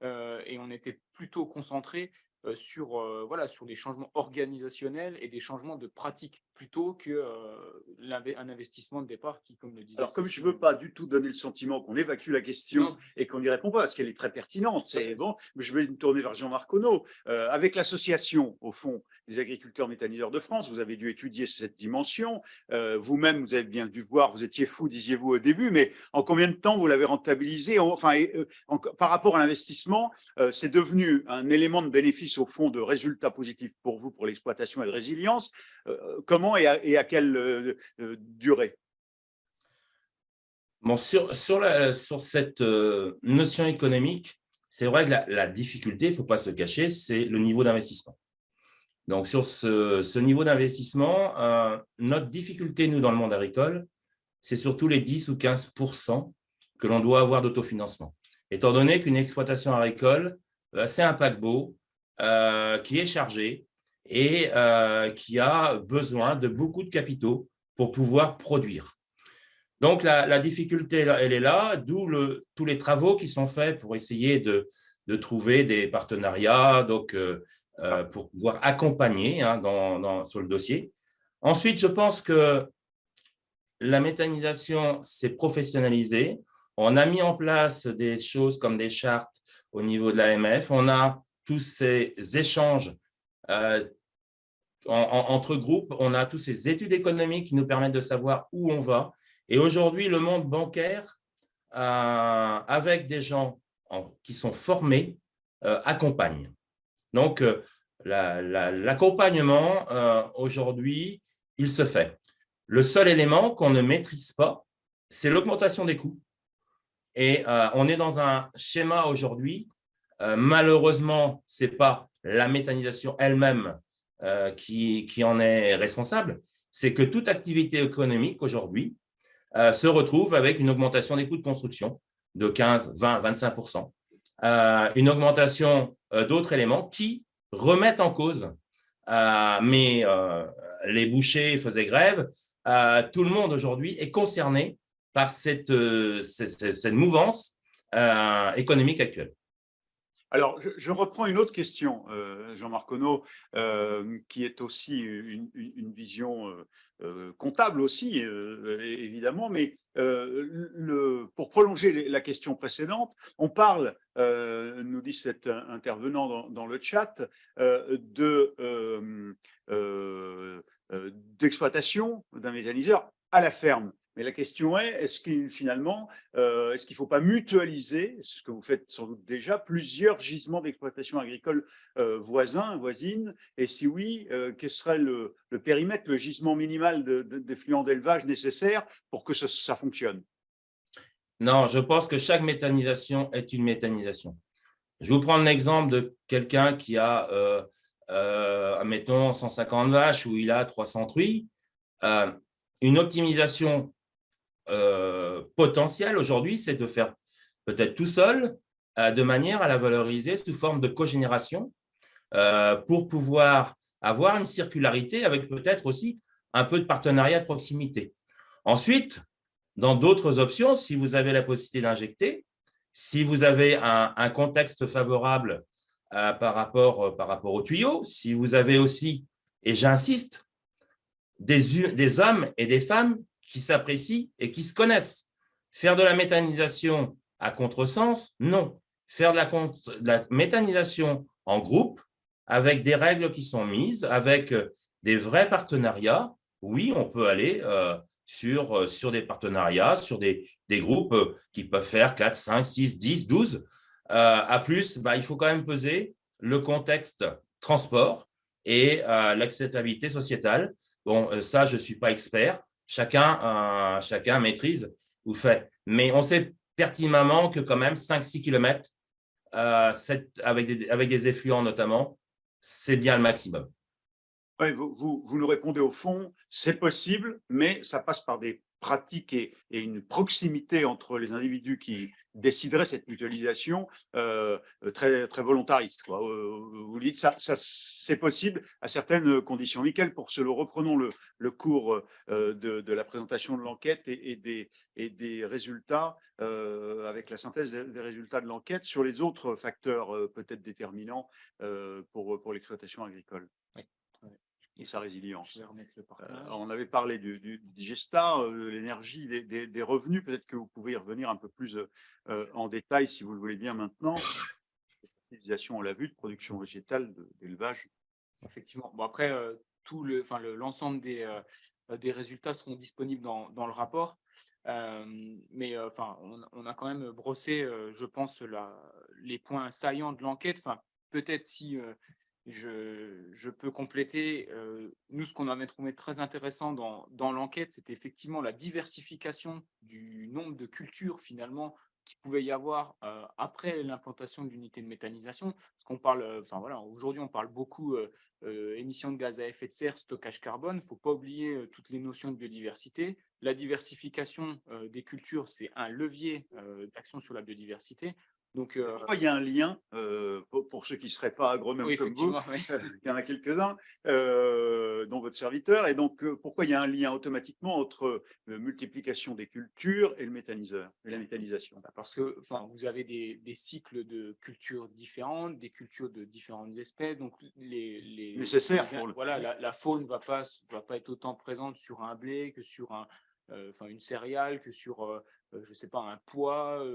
et on était plutôt concentré sur des changements organisationnels et des changements de pratiques plutôt qu'un investissement de départ qui, comme le disait Alors, comme Cécile, je ne veux pas du tout donner le sentiment qu'on évacue la question et qu'on n'y répond pas, parce qu'elle est très pertinente, c'est bon, mais je vais me tourner vers Jean-Marc Conneau. Avec l'association, au fond, des agriculteurs méthaniseurs de France, vous avez dû étudier cette dimension. Vous-même, vous avez bien dû voir, vous étiez fou, disiez-vous au début, mais en combien de temps vous l'avez rentabilisé, par rapport à l'investissement d'investissement. C'est devenu un élément de bénéfice au fond de résultats positifs pour vous, pour l'exploitation et de résilience. Comment et à quelle durée? Bon, sur cette notion économique, c'est vrai que la difficulté, il ne faut pas se cacher, c'est le niveau d'investissement. Donc, sur ce niveau d'investissement, notre difficulté, nous, dans le monde agricole, c'est surtout les 10 ou 15% que l'on doit avoir d'autofinancement. Étant donné qu'une exploitation agricole, c'est un paquebot qui est chargé et qui a besoin de beaucoup de capitaux pour pouvoir produire. Donc, la difficulté, elle est là, d'où tous les travaux qui sont faits pour essayer de trouver des partenariats donc, pour pouvoir accompagner sur le dossier. Ensuite, je pense que la méthanisation s'est professionnalisée. On a mis en place des choses comme des chartes au niveau de l'AMF. On a tous ces échanges entre groupes. On a tous ces études économiques qui nous permettent de savoir où on va. Et aujourd'hui, le monde bancaire, avec des gens qui sont formés, accompagne. Donc, l'accompagnement, aujourd'hui, il se fait. Le seul élément qu'on ne maîtrise pas, c'est l'augmentation des coûts. Et on est dans un schéma aujourd'hui, malheureusement, ce n'est pas la méthanisation elle-même qui en est responsable, c'est que toute activité économique aujourd'hui se retrouve avec une augmentation des coûts de construction de 15, 20, 25%, une augmentation d'autres éléments qui remettent en cause, mais les bouchers faisaient grève, tout le monde aujourd'hui est concerné par cette mouvance économique actuelle. Alors, je reprends une autre question, Jean-Marc Conneau, qui est aussi une vision comptable aussi, évidemment, mais pour prolonger la question précédente, on parle, nous dit cet intervenant dans le chat, d'exploitation d'un méthaniseur à la ferme. Mais la question est, est-ce qu'il ne faut pas mutualiser, ce que vous faites sans doute déjà, plusieurs gisements d'exploitation agricole voisines? Et si oui, quel serait le périmètre, le gisement minimal d'effluents d'élevage nécessaire pour que ça fonctionne? Non, je pense que chaque méthanisation est une méthanisation. Je vais vous prendre l'exemple de quelqu'un qui a, admettons, 150 vaches ou il a 300 truies. Une optimisation potentiel aujourd'hui, c'est de faire peut-être tout seul, de manière à la valoriser sous forme de cogénération pour pouvoir avoir une circularité avec peut-être aussi un peu de partenariat de proximité. Ensuite, dans d'autres options, si vous avez la possibilité d'injecter, si vous avez un contexte favorable par rapport aux tuyaux, si vous avez aussi, et j'insiste, des hommes et des femmes qui s'apprécient et qui se connaissent. Faire de la méthanisation à contresens, non. Faire de la méthanisation en groupe, avec des règles qui sont mises, avec des vrais partenariats, oui, on peut aller sur des partenariats, sur des groupes qui peuvent faire 4, 5, 6, 10, 12. À plus, il faut quand même peser le contexte transport et l'acceptabilité sociétale. Bon, ça, je ne suis pas expert. Chacun maîtrise ou fait. Mais on sait pertinemment que quand même 5-6 km, avec des effluents notamment, c'est bien le maximum. Oui, vous nous répondez au fond, c'est possible, mais ça passe par des pratiques et une proximité entre les individus qui décideraient cette mutualisation très, très volontariste, quoi. Vous dites ça c'est possible à certaines conditions. Mickaël, reprenons le cours de la présentation de l'enquête et des résultats, avec la synthèse des résultats de l'enquête sur les autres facteurs peut-être déterminants pour l'exploitation agricole. Oui. Et sa résilience. Je vais remettre le partage. On avait parlé du Digesta, de l'énergie, des revenus. Peut-être que vous pouvez y revenir un peu plus en détail, si vous le voulez bien maintenant. L'utilisation, on l'a vu, de production végétale, d'élevage. Effectivement. Bon, après, l'ensemble des résultats seront disponibles dans le rapport. Mais on a quand même brossé, je pense, les points saillants de l'enquête. Enfin, peut-être si je peux compléter, nous, ce qu'on avait trouvé très intéressant dans l'enquête, c'était effectivement la diversification du nombre de cultures finalement qu'il pouvait y avoir après l'implantation de l'unité de méthanisation. Parce qu'on parle, aujourd'hui, on parle beaucoup émissions de gaz à effet de serre, stockage carbone. Il ne faut pas oublier toutes les notions de biodiversité. La diversification des cultures, c'est un levier d'action sur la biodiversité. Donc, pourquoi il y a un lien, pour ceux qui ne seraient pas agronomes oui, comme vous, effectivement, oui. il y en a quelques-uns, dont votre serviteur, et donc pourquoi il y a un lien automatiquement entre multiplication des cultures et le méthaniseur, et la méthanisation? Parce que vous avez des cycles de cultures différentes, des cultures de différentes espèces. Donc, Nécessaire pour le... voilà, la faune ne va pas être autant présente sur un blé que sur une céréale, que sur, je sais pas, un pois.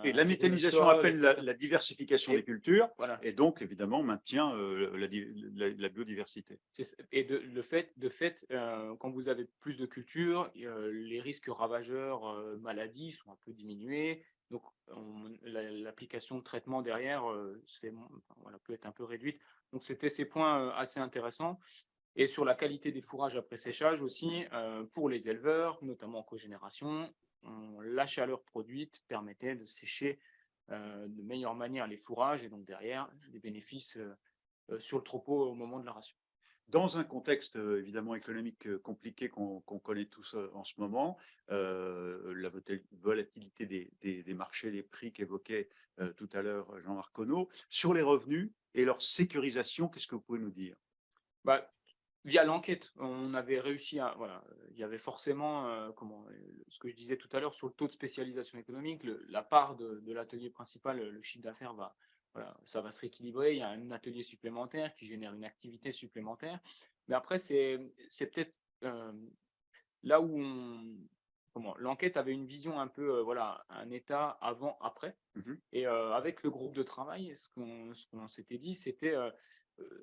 Et la un méthanisation tournesol, appelle etc. la diversification des cultures, Voilà. et donc évidemment maintient la biodiversité. Et de fait, quand vous avez plus de cultures, les risques ravageurs, maladies sont un peu diminués. Donc, l'application de traitement derrière peut être un peu réduite. Donc, c'était ces points assez intéressants. Et sur la qualité des fourrages après séchage aussi, pour les éleveurs, notamment en cogénération, la chaleur produite permettait de sécher de meilleure manière les fourrages et donc derrière, des bénéfices sur le troupeau au moment de la ration. Dans un contexte évidemment économique compliqué qu'on connaît tous en ce moment, la volatilité des marchés, des prix qu'évoquait tout à l'heure Jean-Marc Conneau, sur les revenus et leur sécurisation, qu'est-ce que vous pouvez nous dire? Via l'enquête, on avait réussi à... Voilà, il y avait forcément, ce que je disais tout à l'heure sur le taux de spécialisation économique, la part de l'atelier principal, le chiffre d'affaires ça va se rééquilibrer. Il y a un atelier supplémentaire qui génère une activité supplémentaire. Mais après, c'est peut-être là où l'enquête avait une vision un peu, un état avant-après. Et avec le groupe de travail, ce qu'on s'était dit, c'était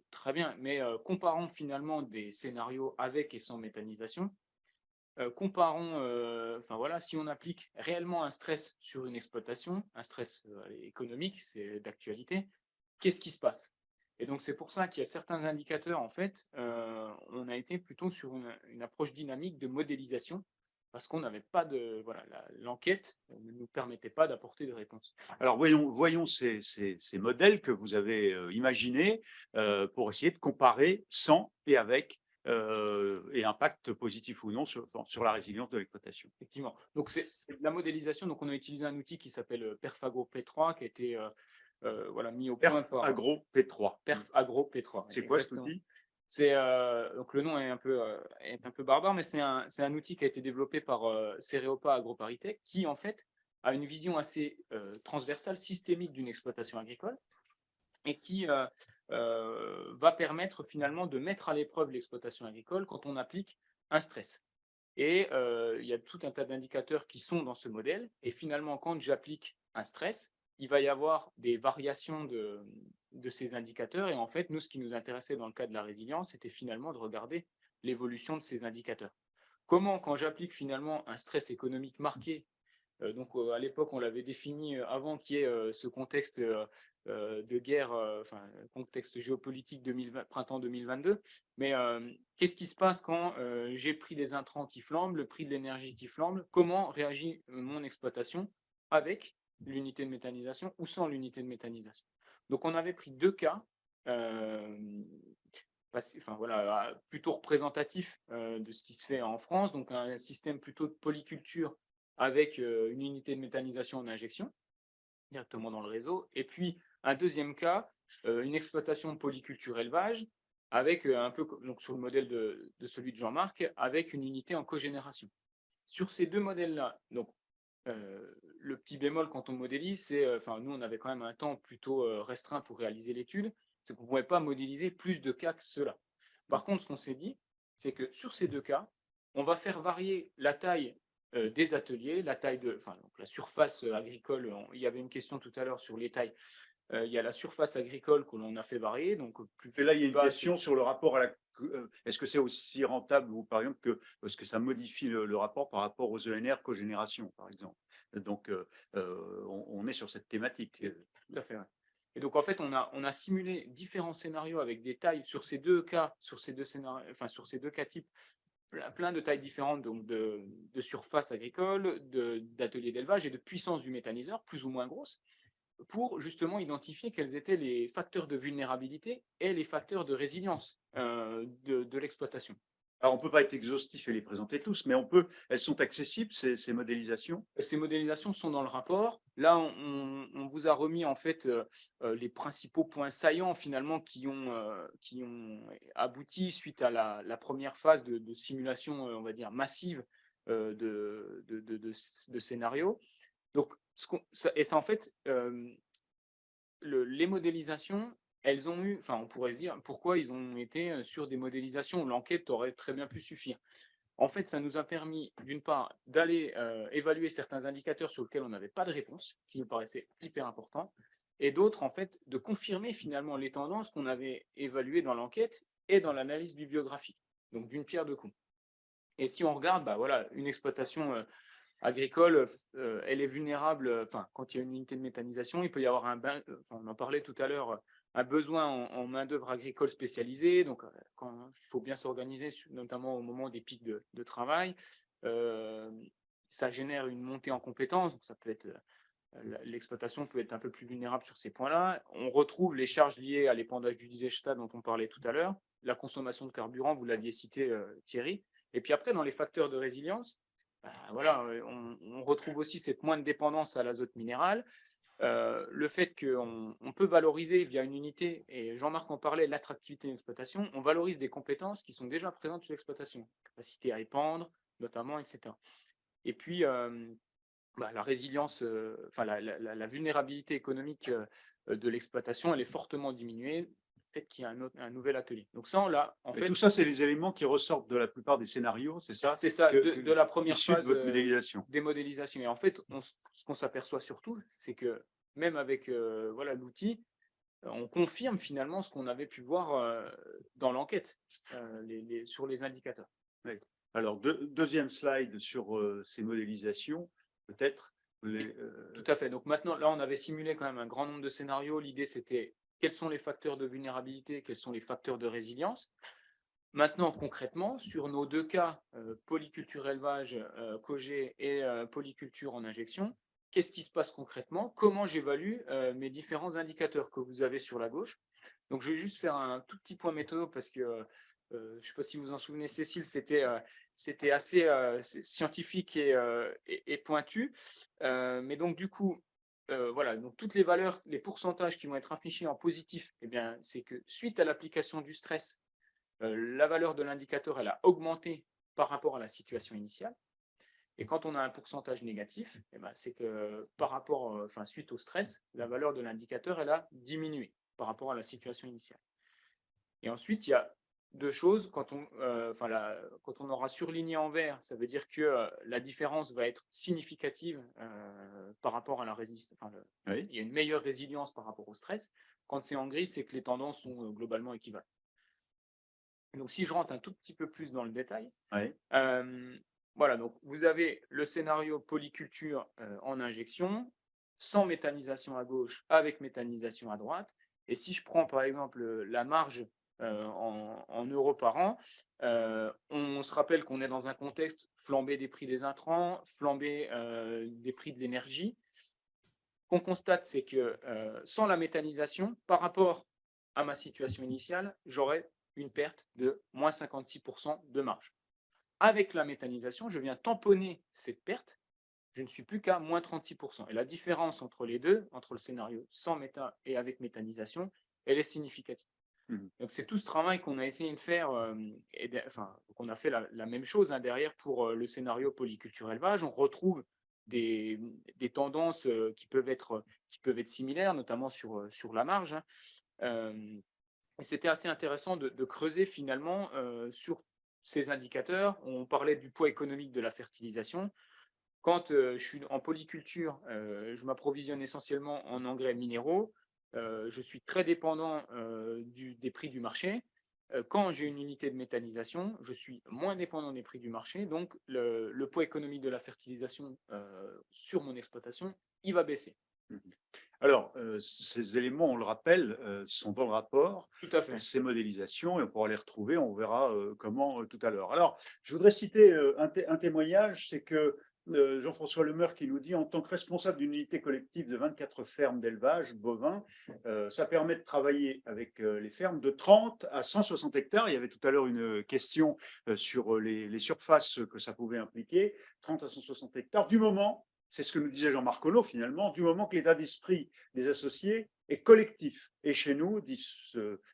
très bien, mais comparons finalement des scénarios avec et sans méthanisation. Comparons, si on applique réellement un stress sur une exploitation, un stress économique, c'est d'actualité, qu'est-ce qui se passe? Et donc, c'est pour ça qu'il y a certains indicateurs, en fait, on a été plutôt sur une approche dynamique de modélisation, parce qu'on n'avait pas de... l'enquête ne nous permettait pas d'apporter de réponse. Alors, voyons ces modèles que vous avez imaginés pour essayer de comparer sans et avec et impact positif ou non sur la résilience de l'exploitation. Effectivement. Donc, c'est de la modélisation. Donc, on a utilisé un outil qui s'appelle Perfagro P3, qui a été mis au point par Agro P3. Perfagro P3. C'est quoi cet outil? Donc le nom est un peu barbare, mais c'est un outil qui a été développé par Cereopa AgroParisTech, qui en fait a une vision assez transversale, systémique d'une exploitation agricole, et qui va permettre finalement de mettre à l'épreuve l'exploitation agricole quand on applique un stress. Et il y a tout un tas d'indicateurs qui sont dans ce modèle, et finalement quand j'applique un stress, il va y avoir des variations de ces indicateurs. Et en fait, nous, ce qui nous intéressait dans le cas de la résilience, c'était finalement de regarder l'évolution de ces indicateurs. Comment, quand j'applique finalement un stress économique marqué, à l'époque, on l'avait défini avant qu'il y ait ce contexte de guerre, contexte géopolitique printemps 2022. Mais qu'est-ce qui se passe quand j'ai le prix des intrants qui flambe, le prix de l'énergie qui flambe? Comment réagit mon exploitation avec l'unité de méthanisation ou sans l'unité de méthanisation? Donc, on avait pris deux cas plutôt représentatifs de ce qui se fait en France. Donc, un système plutôt de polyculture avec une unité de méthanisation en injection, directement dans le réseau. Et puis, un deuxième cas, une exploitation de polyculture élevage, avec un peu donc, sur le modèle de celui de Jean-Marc, avec une unité en cogénération. Sur ces deux modèles-là, donc, le petit bémol quand on modélise, c'est, nous, on avait quand même un temps plutôt restreint pour réaliser l'étude, c'est qu'on ne pouvait pas modéliser plus de cas que cela. Par contre, ce qu'on s'est dit, c'est que sur ces deux cas, on va faire varier la taille des ateliers, la taille de, donc la surface agricole. Il y avait une question tout à l'heure sur les tailles. Il y a la surface agricole que l'on a fait varier. Donc, plus Et là, il y a une bas, question sur le rapport à la. Est-ce que c'est aussi rentable, ou par exemple, parce que ça modifie le rapport par rapport aux ENR cogénération, par exemple. Donc, on est sur cette thématique. Tout à fait, ouais. Et donc, en fait, on a simulé différents scénarios avec des tailles sur ces deux cas, sur ces deux scénarios, enfin, sur ces deux cas types, plein de tailles différentes, donc de surface agricole, d'ateliers d'élevage et de puissance du méthaniseur, plus ou moins grosses, pour justement identifier quels étaient les facteurs de vulnérabilité et les facteurs de résilience de l'exploitation. Alors, on ne peut pas être exhaustif et les présenter tous, mais elles sont accessibles, ces modélisations. Ces modélisations sont dans le rapport. Là, on vous a remis en fait les principaux points saillants finalement qui ont abouti suite à la première phase de simulation, on va dire massive de scénarios. Donc, en fait, les modélisations, elles ont eu, enfin, on pourrait se dire pourquoi ils ont été sur des modélisations où l'enquête aurait très bien pu suffire. En fait, ça nous a permis, d'une part, d'aller évaluer certains indicateurs sur lesquels on n'avait pas de réponse, qui nous paraissaient hyper importants, et d'autres, en fait, de confirmer finalement les tendances qu'on avait évaluées dans l'enquête et dans l'analyse bibliographique. Donc, d'une pierre deux coups. Et si on regarde, bah, voilà, une exploitation agricole, elle est vulnérable, enfin, quand il y a une unité de méthanisation, il peut y avoir on en parlait tout à l'heure, un besoin en main-d'œuvre agricole spécialisée. Donc, il faut bien s'organiser, notamment au moment des pics de travail. Ça génère une montée en compétences. Donc, ça peut être l'exploitation peut être un peu plus vulnérable sur ces points-là. On retrouve les charges liées à l'épandage du digestat dont on parlait tout à l'heure, la consommation de carburant, vous l'aviez cité, Thierry. Et puis après, dans les facteurs de résilience, voilà, on retrouve aussi cette moindre dépendance à l'azote minéral, le fait qu'on peut valoriser via une unité, et Jean-Marc en parlait, l'attractivité de l'exploitation, on valorise des compétences qui sont déjà présentes sur l'exploitation, capacité à épandre, notamment, etc. Et puis, la résilience, enfin la vulnérabilité économique de l'exploitation, elle est fortement diminuée, le fait qu'il y a un nouvel atelier. Donc ça, en fait, tout ça, c'est les éléments qui ressortent de la plupart des scénarios, c'est ça? c'est ça, de la première issus de phase votre modélisation. des modélisations. Et en fait, ce qu'on s'aperçoit surtout, c'est que même avec voilà, l'outil, on confirme finalement ce qu'on avait pu voir dans l'enquête sur les indicateurs. Oui. Alors, deuxième slide sur ces modélisations, peut-être. Tout à fait. Donc maintenant, là, on avait simulé quand même un grand nombre de scénarios. L'idée, c'était quels sont les facteurs de vulnérabilité, quels sont les facteurs de résilience. Maintenant, concrètement, sur nos deux cas, polyculture élevage, COGE et polyculture en injection, qu'est-ce qui se passe concrètement? Comment j'évalue mes différents indicateurs que vous avez sur la gauche? Donc, je vais juste faire un tout petit point méthode parce que je ne sais pas si vous en souvenez, Cécile, c'était assez scientifique et pointu. Mais donc, du coup, voilà, donc toutes les valeurs, les pourcentages qui vont être affichés en positif, eh bien, c'est que suite à l'application du stress, la valeur de l'indicateur, elle a augmenté par rapport à la situation initiale. Et quand on a un pourcentage négatif, eh ben, c'est que par rapport, suite au stress, la valeur de l'indicateur, elle a diminué par rapport à la situation initiale. Et ensuite, il y a deux choses. Quand on aura surligné en vert, ça veut dire que la différence va être significative par rapport à la résistance. Oui. Il y a une meilleure résilience par rapport au stress. Quand c'est en gris, c'est que les tendances sont globalement équivalentes. Donc, si je rentre un tout petit peu plus dans le détail, Oui. voilà, donc vous avez le scénario polyculture en injection, sans méthanisation à gauche, avec méthanisation à droite. Et si je prends par exemple la marge en euros par an, on se rappelle qu'on est dans un contexte flambé des prix des intrants, flambé des prix de l'énergie. Ce qu'on constate, c'est que sans la méthanisation, par rapport à ma situation initiale, j'aurais une perte de moins 56% de marge. Avec la méthanisation, je viens tamponner cette perte, je ne suis plus qu'à moins 36%. Et la différence entre les deux, entre le scénario sans méta et avec méthanisation, elle est significative. Donc c'est tout ce travail qu'on a essayé de faire, qu'on a fait la même chose derrière pour le scénario polyculture élevage. On retrouve des tendances qui peuvent être similaires, notamment sur la marge. Et c'était assez intéressant de creuser finalement sur ces indicateurs. On parlait du poids économique de la fertilisation. Quand je suis en polyculture, je m'approvisionne essentiellement en engrais minéraux. je suis très dépendant des prix du marché. Quand j'ai une unité de méthanisation, je suis moins dépendant des prix du marché, donc le poids économique de la fertilisation sur mon exploitation, il va baisser. Alors, ces éléments, on le rappelle, sont dans le rapport, Tout à fait. ces modélisations, et on pourra les retrouver, on verra comment tout à l'heure. Alors, je voudrais citer un témoignage, c'est que Jean-François Lemeur qui nous dit, en tant que responsable d'une unité collective de 24 fermes d'élevage bovin, ça permet de travailler avec les fermes de 30 à 160 hectares. Il y avait tout à l'heure une question sur les surfaces que ça pouvait impliquer, 30 à 160 hectares, du moment, c'est ce que nous disait Jean-Marc Collot finalement, du moment que l'état d'esprit des associés est collectif. Et chez nous, dit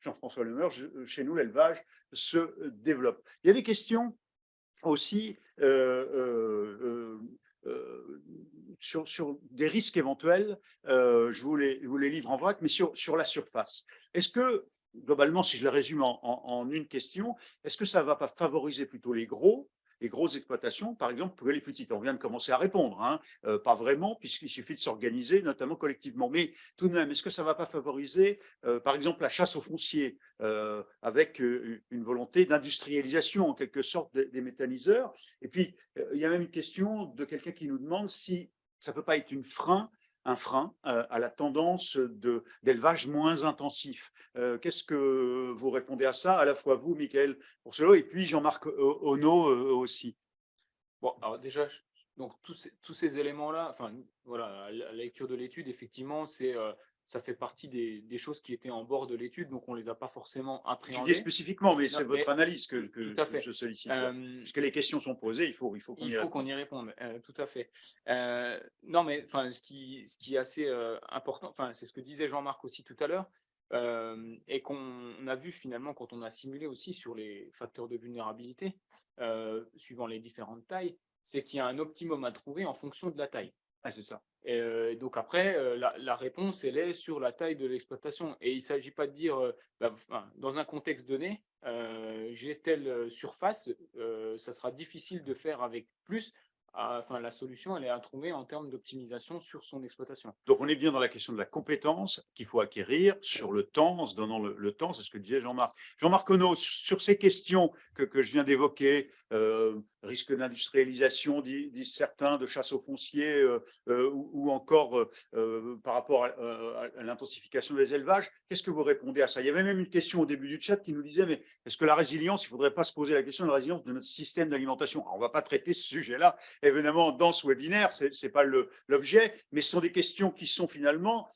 Jean-François Lemeur, chez nous, l'élevage se développe. Il y a des questions aussi sur des risques éventuels. Je vous les livre en vrac, mais sur la surface. Est-ce que, globalement, si je le résume en une question, est-ce que ça ne va pas favoriser plutôt les grosses exploitations, par exemple, pour les petites? On vient de commencer à répondre, hein, pas vraiment, puisqu'il suffit de s'organiser, notamment collectivement. Mais tout de même, est-ce que ça ne va pas favoriser, par exemple, la chasse aux fonciers, avec une volonté d'industrialisation, en quelque sorte, des méthaniseurs? Et puis, il y a même une question de quelqu'un qui nous demande si ça ne peut pas être un frein à la tendance d'élevage moins intensif. Qu'est-ce que vous répondez à ça, à la fois vous, Michael Bourselot, et puis Jean-Marc Ono aussi? Bon, alors déjà, donc tous ces éléments-là, enfin voilà, la lecture de l'étude, effectivement, ça fait partie des choses qui étaient en bord de l'étude, donc on ne les a pas forcément Je appréhendées. dis spécifiquement, mais c'est Non, votre analyse que tout à fait. je sollicite. Puisque les questions sont posées, il faut qu'on y réponde. Tout à fait. Non, mais enfin, ce qui est assez important, enfin, c'est ce que disait Jean-Marc aussi tout à l'heure, et qu'on a vu finalement quand on a simulé aussi sur les facteurs de vulnérabilité, suivant les différentes tailles, c'est qu'il y a un optimum à trouver en fonction de la taille. Ah, c'est ça. Et donc après, la réponse, elle est sur la taille de l'exploitation. Et il ne s'agit pas de dire, dans un contexte donné, j'ai telle surface, ça sera difficile de faire avec plus. Enfin, la solution, elle est à trouver en termes d'optimisation sur son exploitation. Donc, on est bien dans la question de la compétence qu'il faut acquérir sur le temps, en se donnant le temps, c'est ce que disait Jean-Marc. Jean-Marc Ono, sur ces questions que je viens d'évoquer, risque d'industrialisation, disent certains, de chasse aux fonciers, ou encore par rapport à l'intensification des élevages, qu'est-ce que vous répondez à ça? Il y avait même une question au début du chat qui nous disait, mais est-ce que la résilience, il ne faudrait pas se poser la question de la résilience de notre système d'alimentation? On ne va pas traiter ce sujet-là, évidemment, dans ce webinaire, ce n'est pas l'objet, mais ce sont des questions qui sont finalement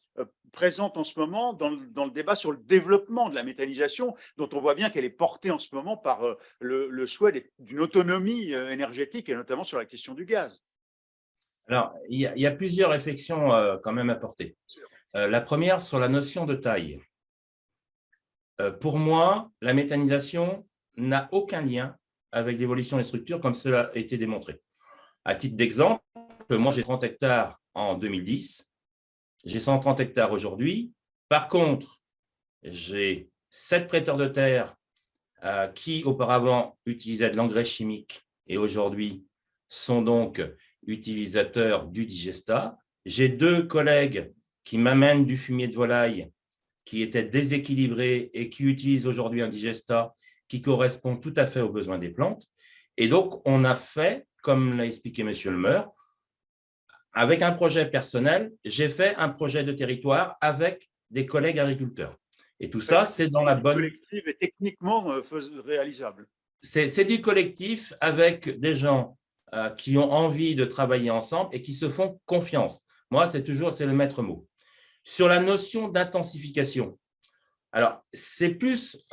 présentes en ce moment dans le débat sur le développement de la méthanisation, dont on voit bien qu'elle est portée en ce moment par le souhait d'une autonomie énergétique, et notamment sur la question du gaz. Alors, il y a plusieurs réflexions quand même à porter. La première, sur la notion de taille. Pour moi, la méthanisation n'a aucun lien avec l'évolution des structures, comme cela a été démontré. À titre d'exemple, moi, j'ai 30 hectares en 2010, j'ai 130 hectares aujourd'hui. Par contre, j'ai 7 prêteurs de terre qui, auparavant, utilisaient de l'engrais chimique et aujourd'hui sont donc utilisateurs du digesta. J'ai 2 collègues qui m'amènent du fumier de volaille qui était déséquilibré et qui utilise aujourd'hui un digesta qui correspond tout à fait aux besoins des plantes. Et donc, on a fait, comme l'a expliqué M. Lemeur, avec un projet personnel, j'ai fait un projet de territoire avec des collègues agriculteurs. Et tout ça, c'est dans la bonne… collective et techniquement réalisable. C'est du collectif avec des gens qui ont envie de travailler ensemble et qui se font confiance. Moi, c'est le maître mot. Sur la notion d'intensification, alors, c'est plus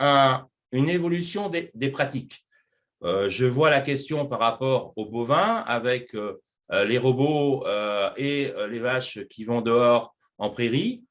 une évolution des pratiques. Je vois la question par rapport aux bovins avec les robots et les vaches qui vont dehors en prairie.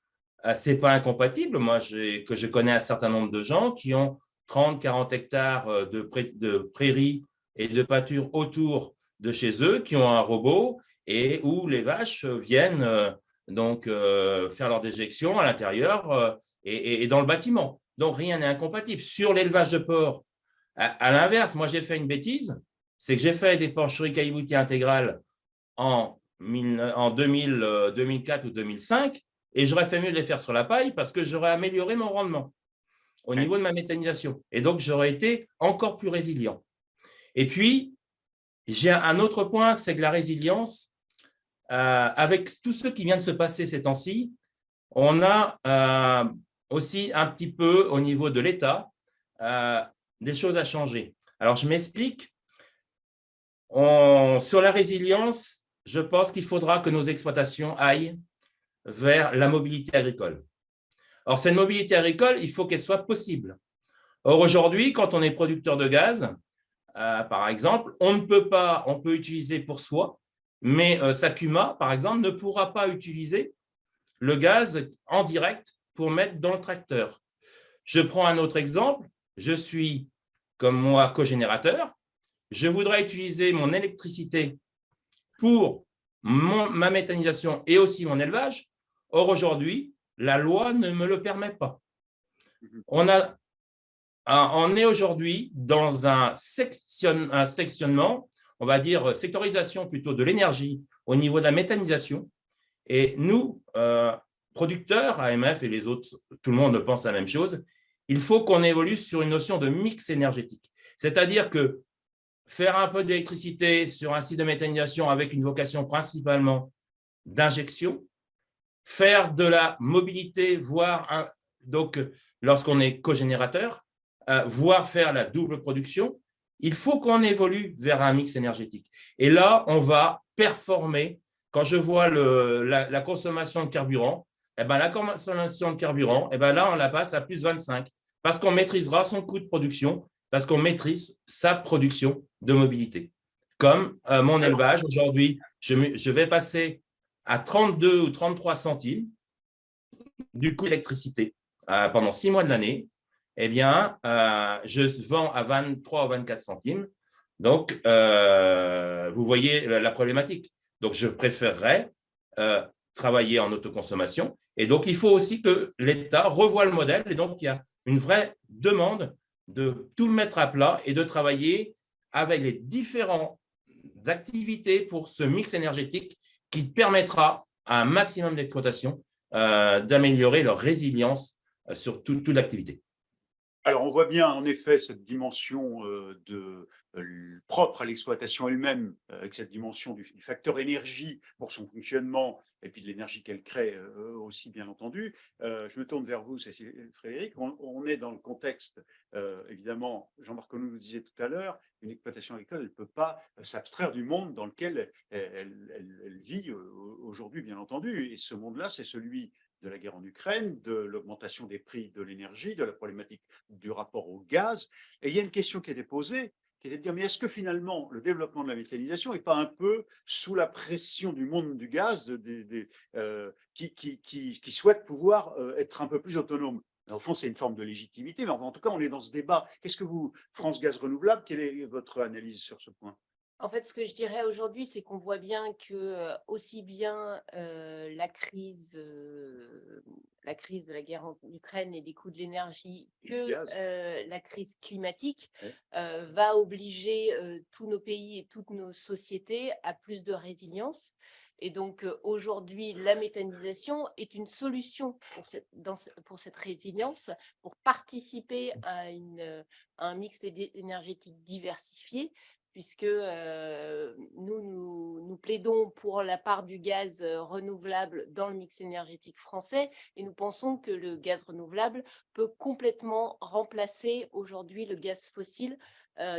Ce n'est pas incompatible. Moi, que je connais un certain nombre de gens qui ont 30-40 hectares de prairies et de pâture autour de chez eux, qui ont un robot et où les vaches viennent faire leur déjection à l'intérieur et dans le bâtiment. Donc, rien n'est incompatible. Sur l'élevage de porcs, à l'inverse, moi, j'ai fait une bêtise, c'est que j'ai fait des porcheries cailleboutiers intégrales en 2004 ou 2005. Et j'aurais fait mieux de les faire sur la paille parce que j'aurais amélioré mon rendement au niveau de ma méthanisation. Et donc, j'aurais été encore plus résilient. Et puis, j'ai un autre point, c'est que la résilience, avec tout ce qui vient de se passer ces temps-ci, on a aussi un petit peu au niveau de l'État des choses à changer. Alors, je m'explique. Sur la résilience, je pense qu'il faudra que nos exploitations aillent vers la mobilité agricole. Or, cette mobilité agricole, il faut qu'elle soit possible. Or, aujourd'hui, quand on est producteur de gaz, par exemple, on peut utiliser pour soi, mais Sakuma, par exemple, ne pourra pas utiliser le gaz en direct pour mettre dans le tracteur. Je prends un autre exemple. Je suis, comme moi, cogénérateur. Je voudrais utiliser mon électricité pour ma méthanisation et aussi mon élevage. Or, aujourd'hui, la loi ne me le permet pas. On est aujourd'hui dans un sectionnement, on va dire sectorisation plutôt de l'énergie au niveau de la méthanisation. Et nous, producteurs, AMF et les autres, tout le monde pense la même chose, il faut qu'on évolue sur une notion de mix énergétique. C'est-à-dire que faire un peu d'électricité sur un site de méthanisation avec une vocation principalement d'injection, faire de la mobilité, voire donc lorsqu'on est cogénérateur, voire faire la double production, il faut qu'on évolue vers un mix énergétique. Et là, on va performer. Quand je vois la consommation de carburant, la consommation de carburant, là, on la passe à plus 25 parce qu'on maîtrisera son coût de production, parce qu'on maîtrise sa production de mobilité. Comme mon élevage, aujourd'hui, je vais passer à 32 ou 33 centimes du coût d'électricité pendant 6 mois de l'année. Je vends à 23 ou 24 centimes. Donc, vous voyez la problématique. Donc, je préférerais travailler en autoconsommation. Et donc, il faut aussi que l'État revoie le modèle. Et donc, il y a une vraie demande de tout mettre à plat et de travailler avec les différentes activités pour ce mix énergétique qui permettra à un maximum d'exploitations d'améliorer leur résilience sur toute l'activité. Alors, on voit bien en effet cette dimension propre à l'exploitation elle-même, avec cette dimension du facteur énergie pour son fonctionnement et puis de l'énergie qu'elle crée aussi, bien entendu. Je me tourne vers vous, Frédéric. On est dans le contexte, évidemment, Jean-Marc nous le disait tout à l'heure, une exploitation agricole, elle ne peut pas s'abstraire du monde dans lequel elle vit aujourd'hui, bien entendu. Et ce monde-là, c'est celui de la guerre en Ukraine, de l'augmentation des prix de l'énergie, de la problématique du rapport au gaz. Et il y a une question qui a été posée, qui est de dire, mais est-ce que finalement le développement de la méthanisation n'est pas un peu sous la pression du monde du gaz qui souhaite pouvoir être un peu plus autonome? Au fond, c'est une forme de légitimité, mais en tout cas, on est dans ce débat. Qu'est-ce que vous, France Gaz Renouvelable, quelle est votre analyse sur ce point? En fait, ce que je dirais aujourd'hui, c'est qu'on voit bien que aussi bien la crise de la guerre en Ukraine et des coûts de l'énergie que la crise climatique va obliger tous nos pays et toutes nos sociétés à plus de résilience. Et donc aujourd'hui, la méthanisation est une solution pour cette résilience, pour participer à un mix énergétique diversifié, puisque nous plaidons pour la part du gaz renouvelable dans le mix énergétique français, et nous pensons que le gaz renouvelable peut complètement remplacer aujourd'hui le gaz fossile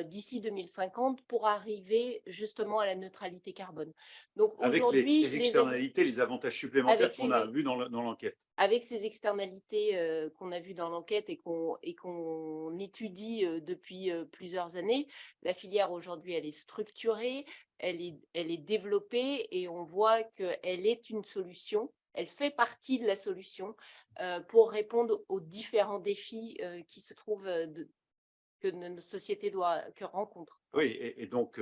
d'ici 2050 pour arriver justement à la neutralité carbone. Donc aujourd'hui, les externalités, les avantages supplémentaires qu'on a vus dans l'enquête. Avec ces externalités qu'on a vues dans l'enquête et qu'on étudie depuis plusieurs années, la filière aujourd'hui, elle est structurée, elle est développée, et on voit qu'elle est une solution. Elle fait partie de la solution pour répondre aux différents défis qui se trouvent que notre société rencontre. Oui, et donc,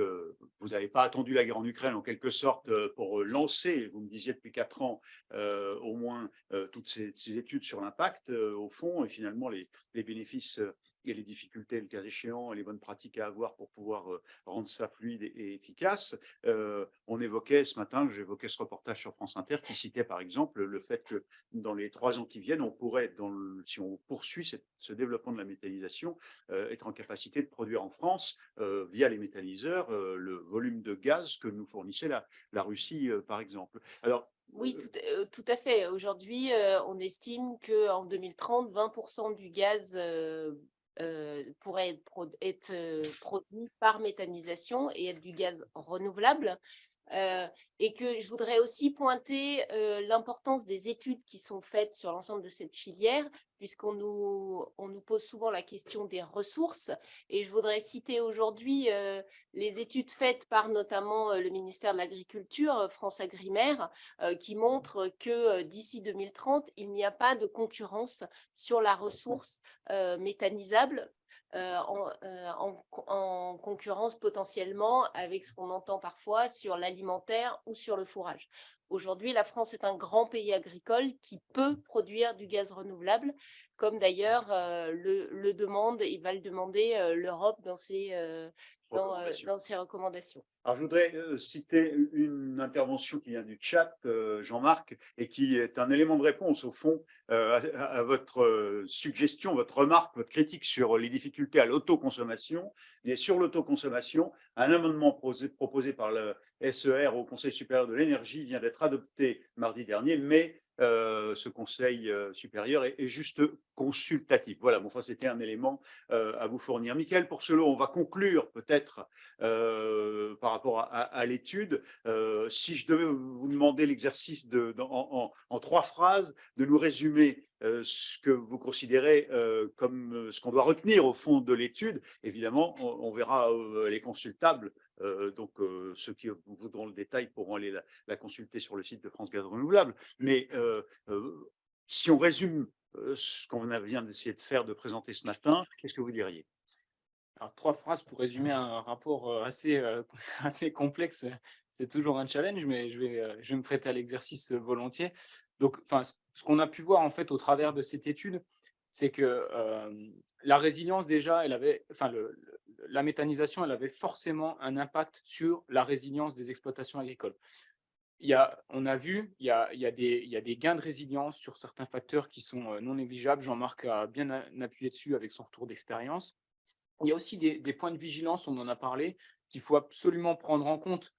vous n'avez pas attendu la guerre en Ukraine, en quelque sorte, pour lancer, vous me disiez depuis 4 ans, au moins, toutes ces études sur l'impact, au fond, et finalement, les bénéfices et les difficultés, le cas échéant, et les bonnes pratiques à avoir pour pouvoir rendre ça fluide et efficace. On évoquait ce matin, j'évoquais ce reportage sur France Inter qui citait par exemple le fait que dans les 3 ans qui viennent, on pourrait, si on poursuit ce développement de la méthanisation, être en capacité de produire en France, via les méthaniseurs, le volume de gaz que nous fournissait la Russie, par exemple. Alors, Oui, tout à fait. Aujourd'hui, on estime qu'en 2030, 20% du gaz pourrait être produit par méthanisation et être du gaz renouvelable. Et que je voudrais aussi pointer l'importance des études qui sont faites sur l'ensemble de cette filière, puisqu'on nous pose souvent la question des ressources. Et je voudrais citer aujourd'hui les études faites par notamment le ministère de l'Agriculture, France Agrimer, qui montrent que d'ici 2030, il n'y a pas de concurrence sur la ressource méthanisable. En concurrence potentiellement avec ce qu'on entend parfois sur l'alimentaire ou sur le fourrage. Aujourd'hui, la France est un grand pays agricole qui peut produire du gaz renouvelable, comme d'ailleurs le demande et va le demander l'Europe dans ses recommandations. Alors, je voudrais citer une intervention qui vient du chat, Jean-Marc, et qui est un élément de réponse, au fond, à votre suggestion, votre remarque, votre critique sur les difficultés à l'autoconsommation. Et sur l'autoconsommation, un amendement proposé par le SER au Conseil supérieur de l'énergie vient d'être adopté mardi dernier, mais ce Conseil supérieur est juste consultatif. Voilà, bon, enfin, c'était un élément à vous fournir. Mickaël Pourcelot, on va conclure peut-être par rapport à l'étude. Si je devais vous demander l'exercice en 3 phrases, de nous résumer ce que vous considérez comme ce qu'on doit retenir au fond de l'étude, évidemment, on verra les consultables. Donc, ceux qui voudront le détail pourront aller la consulter sur le site de France Gaz Renouvelable. Mais si on résume ce qu'on vient d'essayer de faire, de présenter ce matin, qu'est-ce que vous diriez? Alors, 3 phrases pour résumer un rapport assez, assez complexe, c'est toujours un challenge, mais je vais me prêter à l'exercice volontiers. Donc, enfin, ce qu'on a pu voir en fait au travers de cette étude, c'est que la résilience déjà, elle avait, enfin, la méthanisation, elle avait forcément un impact sur la résilience des exploitations agricoles. On a vu, il y a des gains de résilience sur certains facteurs qui sont non négligeables. Jean-Marc a bien appuyé dessus avec son retour d'expérience. Il y a aussi des points de vigilance, on en a parlé, qu'il faut absolument prendre en compte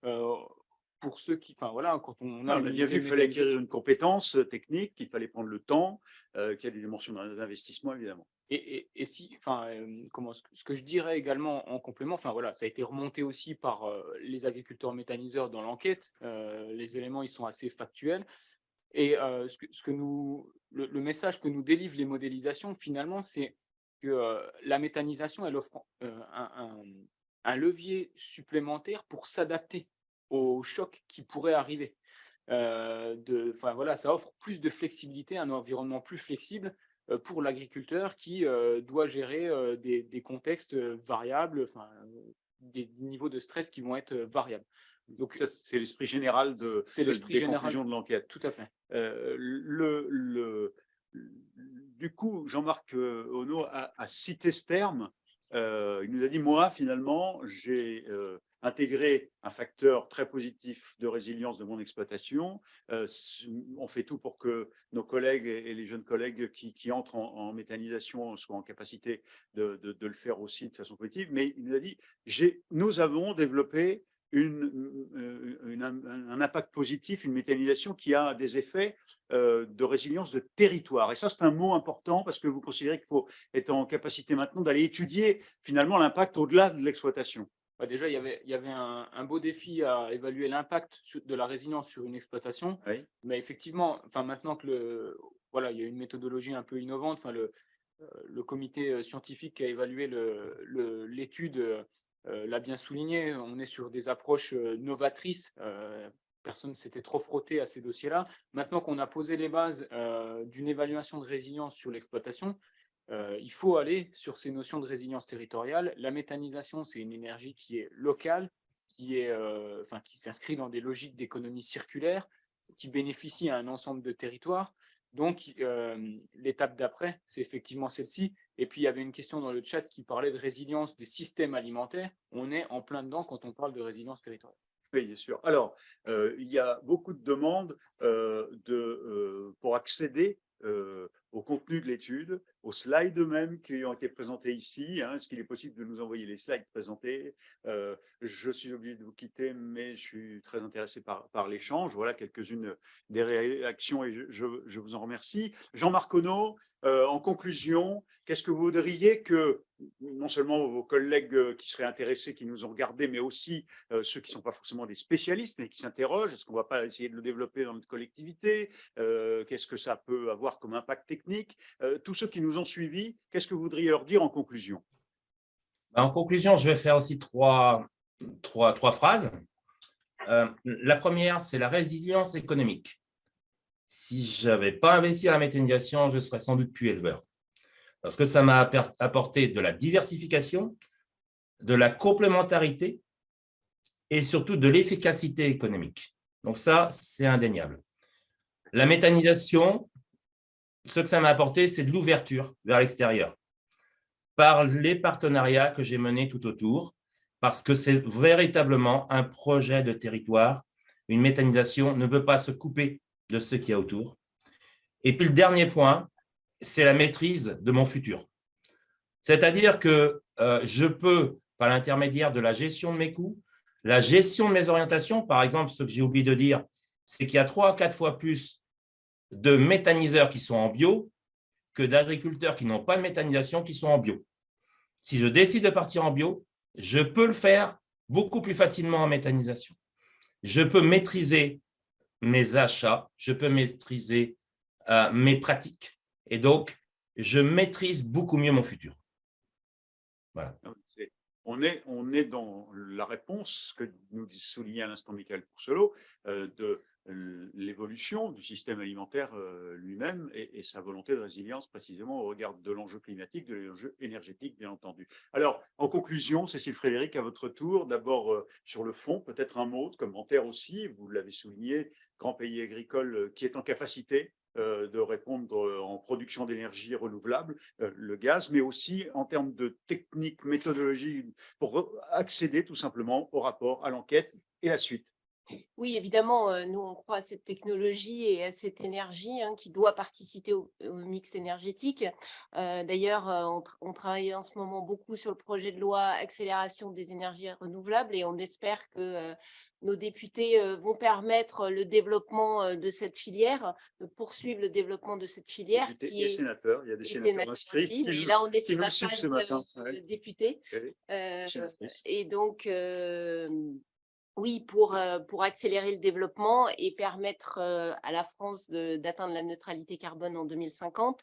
pour ceux qui, enfin voilà, quand on a On a bien vu qu'il fallait acquérir une compétence technique, qu'il fallait prendre le temps, qu'il y a des dimensions d'investissement, évidemment. Et si, enfin, ce que je dirais également en complément, enfin voilà, ça a été remonté aussi par les agriculteurs méthaniseurs dans l'enquête. Les éléments, ils sont assez factuels. Et le message que nous délivrent les modélisations, finalement, c'est que la méthanisation, elle offre un levier supplémentaire pour s'adapter aux chocs qui pourraient arriver. Enfin, voilà, ça offre plus de flexibilité, un environnement plus flexible pour l'agriculteur qui doit gérer des contextes variables, enfin, des niveaux de stress qui vont être variables. Donc, c'est l'esprit général des conclusions de l'enquête. Tout à fait. Du coup, Jean-Marc Auneau a cité ce terme. Il nous a dit, moi, finalement, j'ai intégré un facteur très positif de résilience de mon exploitation. On fait tout pour que nos collègues et les jeunes collègues qui entrent en méthanisation soient en capacité de le faire aussi de façon positive. Mais il nous a dit, nous avons développé un impact positif, une méthanisation qui a des effets de résilience de territoire. Et ça, c'est un mot important parce que vous considérez qu'il faut être en capacité maintenant d'aller étudier finalement l'impact au-delà de l'exploitation. Déjà, il y avait un beau défi à évaluer l'impact de la résilience sur une exploitation. Oui. Mais effectivement, enfin, maintenant que voilà, il y a une méthodologie un peu innovante, enfin, le comité scientifique qui a évalué l'étude l'a bien souligné, on est sur des approches novatrices. Personne ne s'était trop frotté à ces dossiers-là. Maintenant qu'on a posé les bases d'une évaluation de résilience sur l'exploitation, il faut aller sur ces notions de résilience territoriale. La méthanisation, c'est une énergie qui est locale, qui s'inscrit dans des logiques d'économie circulaire. qui bénéficie à un ensemble de territoires. Donc, l'étape d'après, c'est effectivement celle-ci. Et puis, il y avait une question dans le chat qui parlait de résilience du système alimentaire. On est en plein dedans quand on parle de résilience territoriale. Oui, bien sûr. Alors, il y a beaucoup de demandes pour accéder au contenu de l'étude, aux slides eux-mêmes qui ont été présentés ici. Est-ce qu'il est possible de nous envoyer les slides présentés? Je suis obligé de vous quitter, mais je suis très intéressé par l'échange. Voilà quelques-unes des réactions et je vous en remercie. Jean-Marc Onno, en conclusion, qu'est-ce que vous voudriez que non seulement vos collègues qui seraient intéressés, qui nous ont regardés, mais aussi ceux qui ne sont pas forcément des spécialistes, mais qui s'interrogent, est-ce qu'on ne va pas essayer de le développer dans notre collectivité? Qu'est-ce que ça peut avoir comme impact technique? Tous ceux qui nous ont suivis, qu'est-ce que vous voudriez leur dire en conclusion? En conclusion, je vais faire aussi trois phrases. La première, c'est la résilience économique. Si je n'avais pas investi dans la méthanisation, je serais sans doute plus éleveur. Parce que ça m'a apporté de la diversification, de la complémentarité et surtout de l'efficacité économique. Donc ça, c'est indéniable. La méthanisation, ce que ça m'a apporté, c'est de l'ouverture vers l'extérieur par les partenariats que j'ai menés tout autour, parce que c'est véritablement un projet de territoire. Une méthanisation ne veut pas se couper de ce qu'il y a autour. Et puis le dernier point, c'est la maîtrise de mon futur. C'est-à-dire que je peux, par l'intermédiaire de la gestion de mes coûts, la gestion de mes orientations, par exemple, ce que j'ai oublié de dire, c'est qu'il y a 3 à 4 fois plus de méthaniseurs qui sont en bio que d'agriculteurs qui n'ont pas de méthanisation qui sont en bio. Si je décide de partir en bio, je peux le faire beaucoup plus facilement en méthanisation. Je peux maîtriser mes achats, je peux maîtriser mes pratiques. Et donc, je maîtrise beaucoup mieux mon futur. Voilà. On est dans la réponse que nous soulignait à l'instant Michael Pourcelot de l'évolution du système alimentaire lui-même et sa volonté de résilience précisément au regard de l'enjeu climatique, de l'enjeu énergétique, bien entendu. Alors, en conclusion, Cécile Frédéric, à votre tour, d'abord sur le fond, peut-être un mot de commentaire aussi, vous l'avez souligné, grand pays agricole qui est en capacité de répondre en production d'énergie renouvelable, le gaz, mais aussi en termes de techniques, méthodologie, pour accéder tout simplement au rapport, à l'enquête et à la suite. Oui, évidemment, nous, on croit à cette technologie et à cette énergie qui doit participer au mix énergétique. D'ailleurs, on travaille en ce moment beaucoup sur le projet de loi accélération des énergies renouvelables et on espère que nos députés vont permettre le développement de cette filière, de poursuivre le développement de cette filière. Qui est sénateur, il y a des sénateurs inscrits. Mais là, on est sur la phase ce matin, députés. Oui. Et donc, oui, pour accélérer le développement et permettre à la France d'atteindre la neutralité carbone en 2050.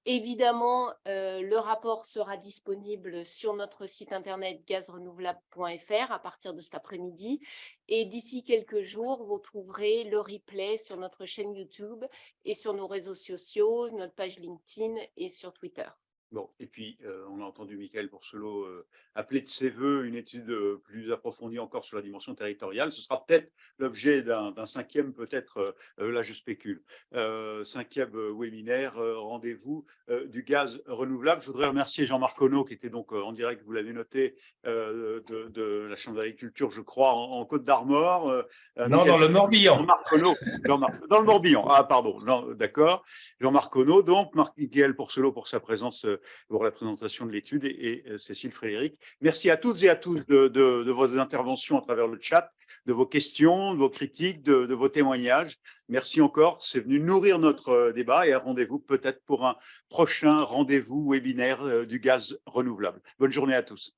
Évidemment, le rapport sera disponible sur notre site internet gazrenouvelable.fr à partir de cet après-midi. Et d'ici quelques jours, vous trouverez le replay sur notre chaîne YouTube et sur nos réseaux sociaux, notre page LinkedIn et sur Twitter. Bon, et puis, on a entendu Michael Pourcelot appeler de ses voeux une étude plus approfondie encore sur la dimension territoriale. Ce sera peut-être l'objet d'un cinquième, peut-être, là je spécule, cinquième webinaire, rendez-vous du gaz renouvelable. Je voudrais remercier Jean-Marc Onno, qui était donc en direct, vous l'avez noté, de la Chambre d'agriculture, je crois, en Côte-d'Armor. Non, dans le Morbihan. Jean-Marc Onno, dans le Morbihan. Ah, pardon, d'accord. Jean-Marc Onno, donc, Michael Pourcelot pour sa présence pour la présentation de l'étude et Cécile Frédéric. Merci à toutes et à tous de vos interventions à travers le chat, de vos questions, de vos critiques, de vos témoignages. Merci encore, c'est venu nourrir notre débat et rendez-vous peut-être pour un prochain rendez-vous webinaire du gaz renouvelable. Bonne journée à tous.